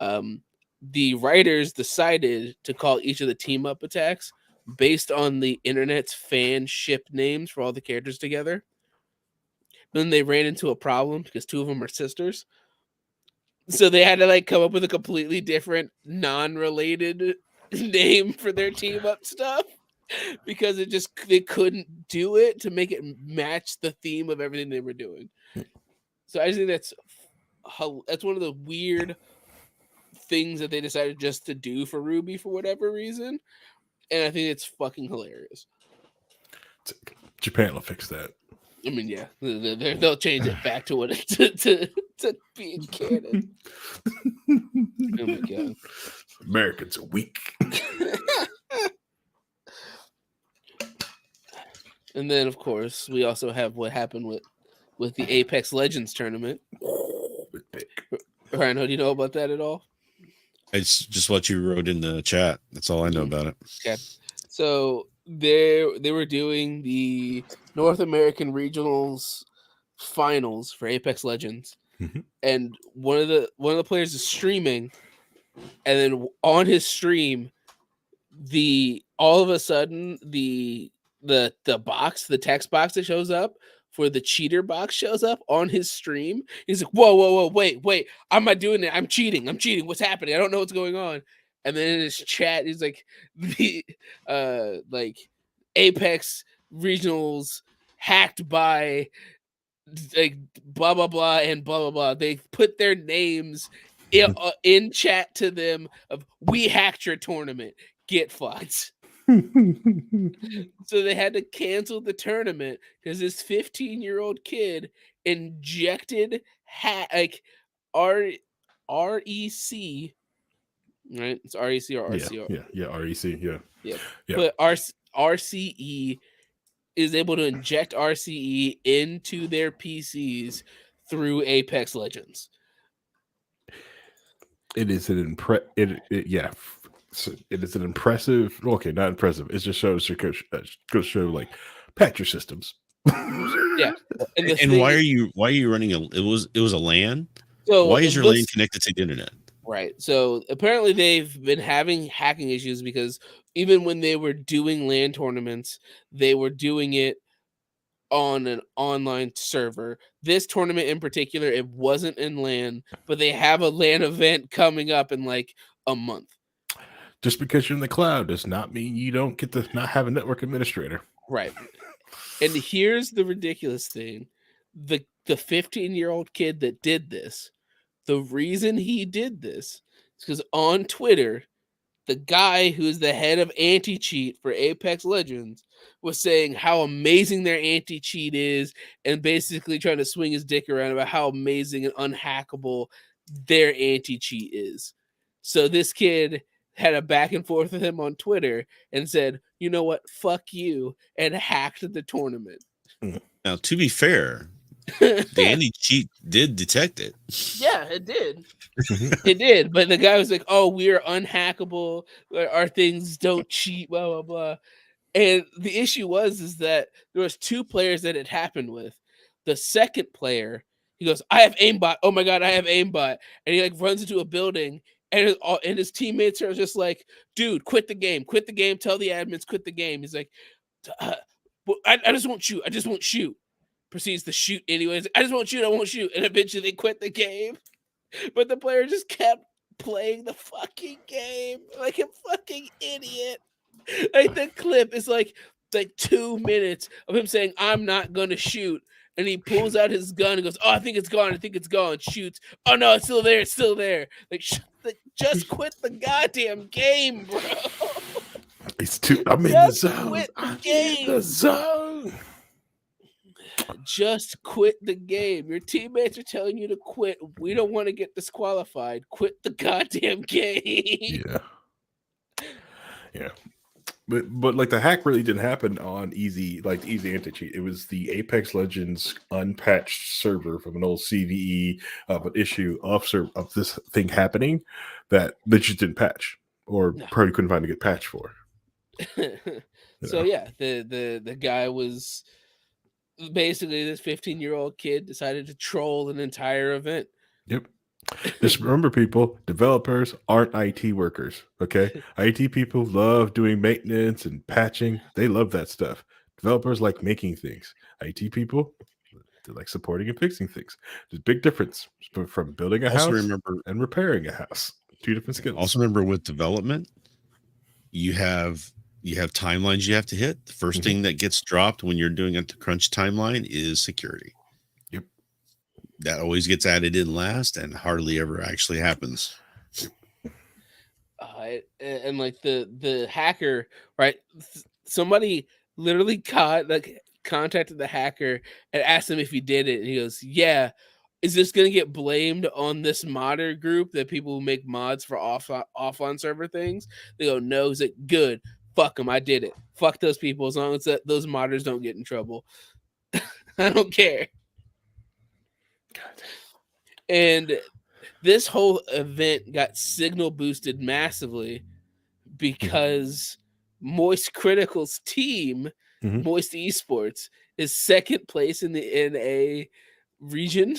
The writers decided to call each of the team up attacks based on the internet's fan ship names for all the characters together. Then they ran into a problem because two of them are sisters. So they had to like come up with a completely different, non-related name for their team up stuff because they couldn't do it to make it match the theme of everything they were doing. So I just think that's one of the weird things that they decided just to do for Ruby for whatever reason, and I think it's fucking hilarious. Japan will fix that. I mean, yeah, they'll change it back to what to being canon. Oh my god, Americans are weak. And then, of course, we also have what happened with the Apex Legends tournament. Rhino, do you know about that at all? It's just what you wrote in the chat. That's all I know about it. Okay, so they were doing the North American Regionals finals for Apex Legends, and one of the players is streaming, and then on his stream, all of a sudden the box, the text box that shows up for the cheater box shows up on his stream. He's like, whoa, wait, I'm not doing it. I'm cheating. What's happening? I don't know what's going on. And then in his chat, he's like, the like Apex Regionals hacked by like blah blah blah and blah blah blah. They put their names in chat to them of we hacked your tournament. Get fucked. So they had to cancel the tournament because this 15-year-old kid injected REC, right? It's REC or RCR. Yeah, REC. Yeah. But RCE is able to inject RCE into their PCs through Apex Legends. It is an yeah. So it is an impressive. Okay, not impressive. It just shows goes show like patch your systems. Yeah, And why are you running it was a LAN? So why is your LAN connected to the internet? Right. So apparently they've been having hacking issues because even when they were doing LAN tournaments, they were doing it on an online server. This tournament in particular, it wasn't in LAN, but they have a LAN event coming up in like a month. Just because you're in the cloud does not mean you don't get to not have a network administrator. Right. And here's the ridiculous thing. The 15-year-old kid that did this, the reason he did this is because on Twitter, the guy who's the head of anti-cheat for Apex Legends was saying how amazing their anti-cheat is and basically trying to swing his dick around about how amazing and unhackable their anti-cheat is. So this kid had a back and forth with him on Twitter and said, you know what, fuck you, and hacked the tournament. Now, to be fair, the anti-cheat did detect it. Yeah, it did. It did, but the guy was like, "Oh, we are unhackable. Our things don't cheat." Blah blah blah. And the issue is that there was 2 players that it happened with. The second player, he goes, "I have aimbot. Oh my god, I have aimbot!" And he like runs into a building, and his teammates are just like, "Dude, quit the game! Quit the game! Tell the admins quit the game." He's like, "I just won't shoot. I just won't shoot." Proceeds to shoot anyways. I just won't shoot. I won't shoot. And eventually they quit the game. But the player just kept playing the fucking game like a fucking idiot. Like the clip is like 2 minutes of him saying, "I'm not gonna shoot," and he pulls out his gun and goes, "Oh, I think it's gone. I think it's gone." Shoots. "Oh no, it's still there. It's still there." Like, just quit the goddamn game, bro. It's too. I'm in the zone. Quit the game. The zone. Just quit the game. Your teammates are telling you to quit. We don't want to get disqualified. Quit the goddamn game. Yeah. But like the hack really didn't happen on easy anti-cheat. It was the Apex Legends unpatched server from an old CVE of an issue of this thing happening that they just didn't patch or probably couldn't find a good patch for. So yeah, the guy was basically this 15-year-old kid decided to troll an entire event. Yep. Just remember, people, developers aren't IT workers. Okay. IT people love doing maintenance and patching. They love that stuff. Developers like making things. IT people, they like supporting and fixing things. There's a big difference from building a house and repairing a house. 2 different skills. Also remember, with development, you have timelines you have to hit. The first thing that gets dropped when you're doing a crunch timeline is security. Yep. That always gets added in last and hardly ever actually happens. And like the hacker, right? Somebody literally contacted the hacker and asked him if he did it. And he goes, "Yeah. Is this going to get blamed on this modder group that people who make mods for offline server things?" They go, "No." He's like, "Good. Fuck them. I did it. Fuck those people as long as those modders don't get in trouble. I don't care." And this whole event got signal boosted massively because Moist Critical's team, Moist Esports, is second place in the NA region.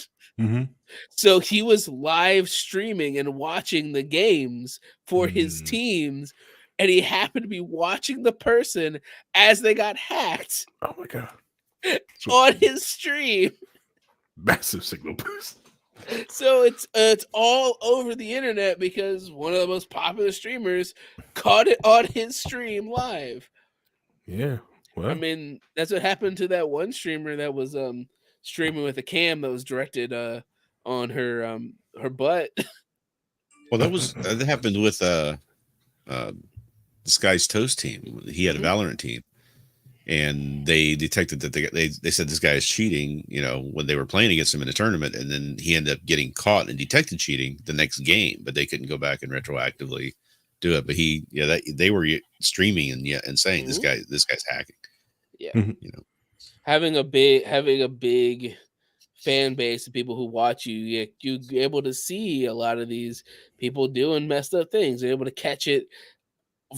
So he was live streaming and watching the games for his teams, and he happened to be watching the person as they got hacked. Oh my god. On his stream. Massive signal boost. So it's all over the internet because one of the most popular streamers caught it on his stream live. Yeah. Well, I mean, that's what happened to that one streamer that was streaming with a cam that was directed on her butt. Well, that happened with this guy's Toast team. He had a Valorant team, and they detected that they said this guy is cheating, when they were playing against him in a tournament, and then he ended up getting caught and detected cheating the next game, but they couldn't go back and retroactively do it. But they were streaming and saying this guy's hacking. Yeah. Mhm. You know, Having a big fan base of people who watch you, you're able to see a lot of these people doing messed up things. You're able to catch it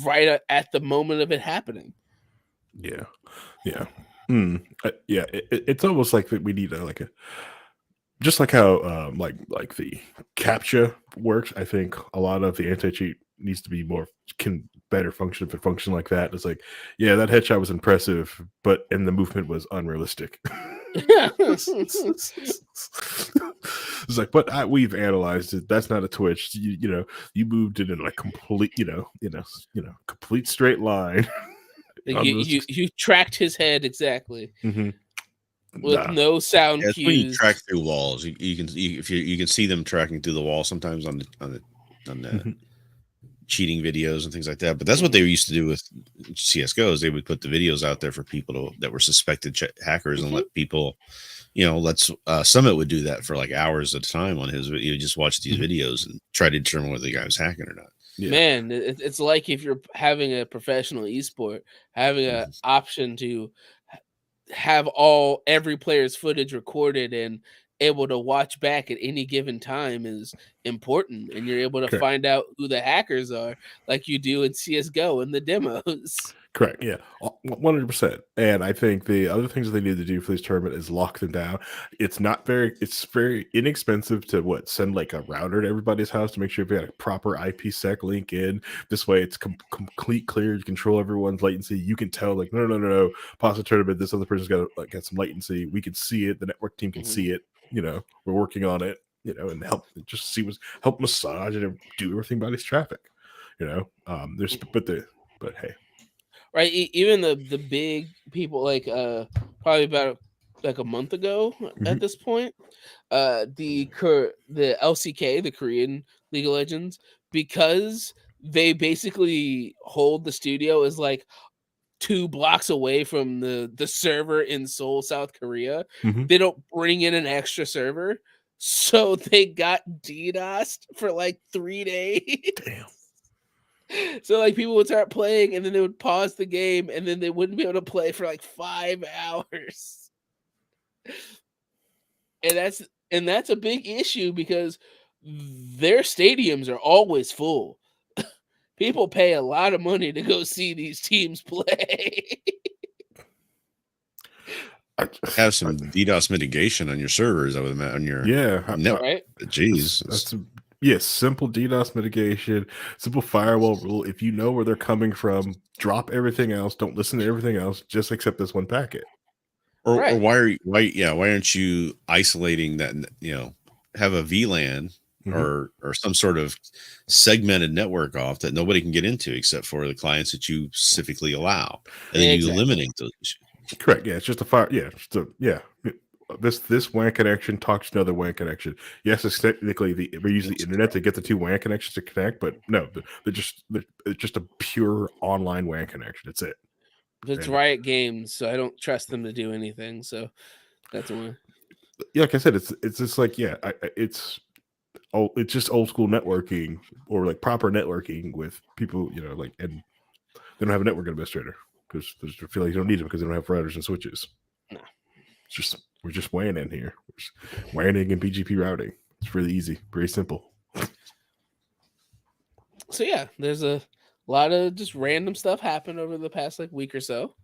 right at the moment of it happening. Yeah, yeah, yeah. It's almost like that. We need a just like how like the captcha works. I think a lot of the anti cheat needs to be more can better function if it function like that. It's like, yeah, that headshot was impressive, but and the movement was unrealistic. It's like, but we've analyzed it. That's not a twitch. You know, you moved it in like complete, complete straight line. Like Unrealistic. you tracked his head exactly Mhm. with Nah. no sound yeah, it's when you cues. track through walls. You can see them tracking through the wall sometimes on the Mhm. cheating videos and things like that. But that's what they used to do with CS:GO. Is they would put the videos out there for people that were suspected hackers and let people, Summit would do that for like hours at a time on his. You just watch these Mhm. videos and try to determine whether the guy was hacking or not. Yeah. Man, it's like if you're having a professional esport, having an option to have every player's footage recorded and able to watch back at any given time is important, and you're able to Correct. find out who the hackers are, like you do in CS:GO in the demos. Correct. Yeah, 100%. And I think the other things that they need to do for this tournament is lock them down. It's very inexpensive to send like a router to everybody's house to make sure they got a proper IPsec link in. This way, it's complete clear. You control everyone's latency. You can tell like no. Pause the tournament. This other person's got some latency. We can see it. The network team can see it. We're working on it. And help massage and do everything by this traffic. There's but hey. Right, even the big people, like probably about like a month ago at this point, the LCK, the Korean League of Legends, because they basically hold the studio as like 2 blocks away from the server in Seoul, South Korea. Mhm. They don't bring in an extra server, so they got DDoSed for like 3 days. Damn. So like people would start playing and then they would pause the game and then they wouldn't be able to play for like 5 hours. And that's a big issue because their stadiums are always full. People pay a lot of money to go see these teams play. Have some DDoS mitigation on your servers, I would imagine, on your network. Right? Jeez, Simple DDoS mitigation, simple firewall rule. If you know where they're coming from, drop everything else. Don't listen to everything else. Just accept this one packet. or Right. why aren't you isolating that? Have a VLAN or some sort of segmented network off that nobody can get into except for the clients that you specifically allow, and then you eliminate those issues. Correct. Yeah, it's just a fire. Yeah, This WAN connection talks to another WAN connection. Yes, it's technically we use the internet to get the 2 WAN connections to connect, but no, it's just a pure online WAN connection. It's it. It's Riot Games, so I don't trust them to do anything. So that's why. Yeah, like I said, it's just like it's just old school networking or like proper networking with people, and they don't have a network administrator because they feel like you don't need them because they don't have routers and switches. No. We're just WAN in here. We're just WANing and BGP routing. It's really easy, very simple. So yeah, there's a lot of just random stuff happened over the past like week or so,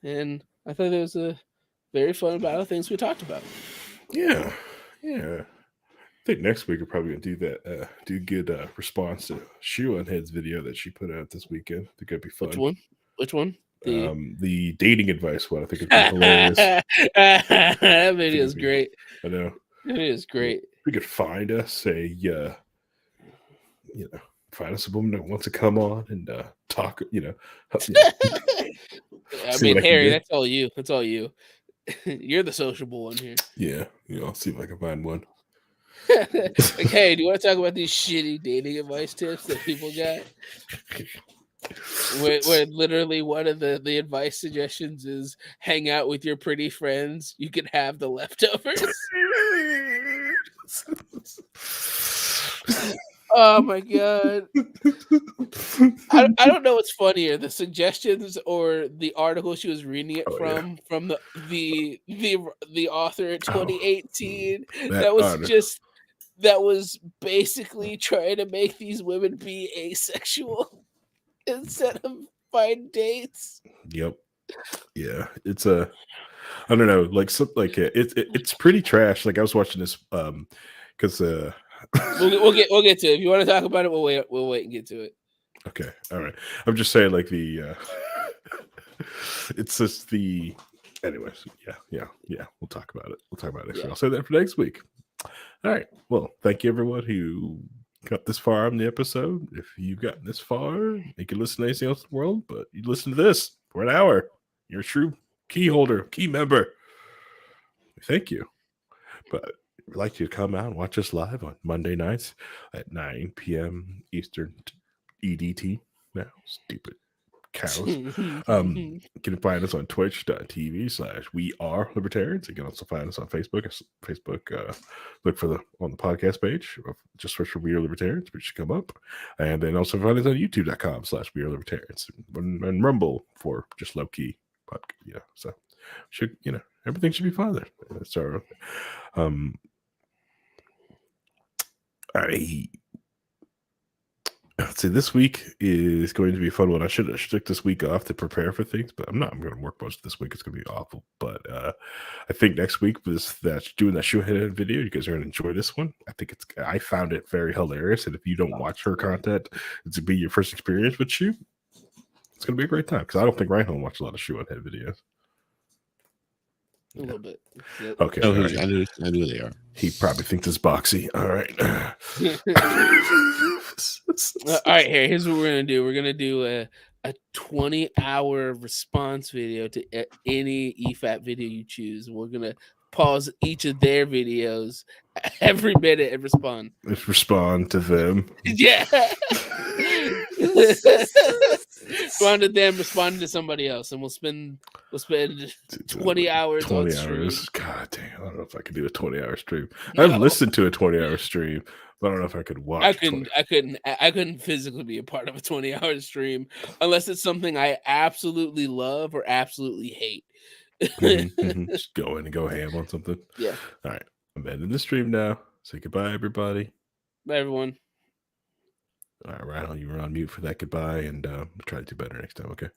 and I thought it was a very fun about the things we talked about. Yeah. I think next week we're probably gonna do that. Do good response to Shoe on Head's video that she put out this weekend. I think it'd be fun. Which one? The dating advice one. I think it'd be hilarious. That video is great. I know. It is great. We could find us find us a woman that wants to come on and talk. I mean, Harry, that's all you. That's all you. You're the sociable one here. Yeah, I'll see if I can find one. Like, hey, do you want to talk about these shitty dating advice tips that people got? Where literally one of the advice suggestions is hang out with your pretty friends. You can have the leftovers. Oh my god. I don't know what's funnier, the suggestions or the article she was reading it from the author in 2018. That was basically trying to make these women be asexual instead of find dates. Yep. Yeah, it's a. I don't know, like it's pretty trash. Like I was watching this because we'll get to it. If you want to talk about it, we'll wait and get to it. Okay, all right. I'm just saying, like it's just the. Anyways, yeah. We'll talk about it. We'll talk about it next week. I'll say that for next week. All right. Well, thank you everyone who got this far on the episode. If you've gotten this far, you can listen to anything else in the world, but you listen to this for an hour. You're a true key holder, key member. Thank you. But we'd like you to come out and watch us live on Monday nights at 9 p.m. Eastern EDT. Now, stupid cows. You can find us on twitch.tv/wearelibertarians. You can also find us on Facebook. Look for on the podcast page. Just search for We Are Libertarians, which should come up. And then also find us on youtube.com/wearelibertarians and Rumble for just low key. So everything should be fine there. So let's see, this week is going to be a fun one. I should take this week off to prepare for things, but I'm not. I'm going to work most of this week. It's going to be awful. But I think next week was doing that shoehead video. You guys are going to enjoy this one. I found it very hilarious. And if you don't watch her content, it's going to be your first experience with shoe. It's going to be a great time because I don't think Reinhold watched a lot of shoehead videos. A little bit. Yep. Okay. Oh, right. I knew they are. He probably thinks it's boxy. All right. All right, here's what we're gonna do. We're gonna do a 20-hour response video to any EFAP video you choose. We're gonna pause each of their videos every minute and respond. Let's respond to them. Yeah. Respond to them, respond to somebody else, and we'll spend 20 hours. 20 hours. God damn, I don't know if I could do a 20-hour stream. No. I've listened to a 20-hour stream, but I don't know if I could watch. I couldn't physically be a part of a 20-hour stream unless it's something I absolutely love or absolutely hate. Just go in and go ham on something. Yeah. All right. I'm ending the stream now. Say goodbye, everybody. Bye, everyone. All right, Ryan, you were on mute for that goodbye, and we'll try to do better next time, okay?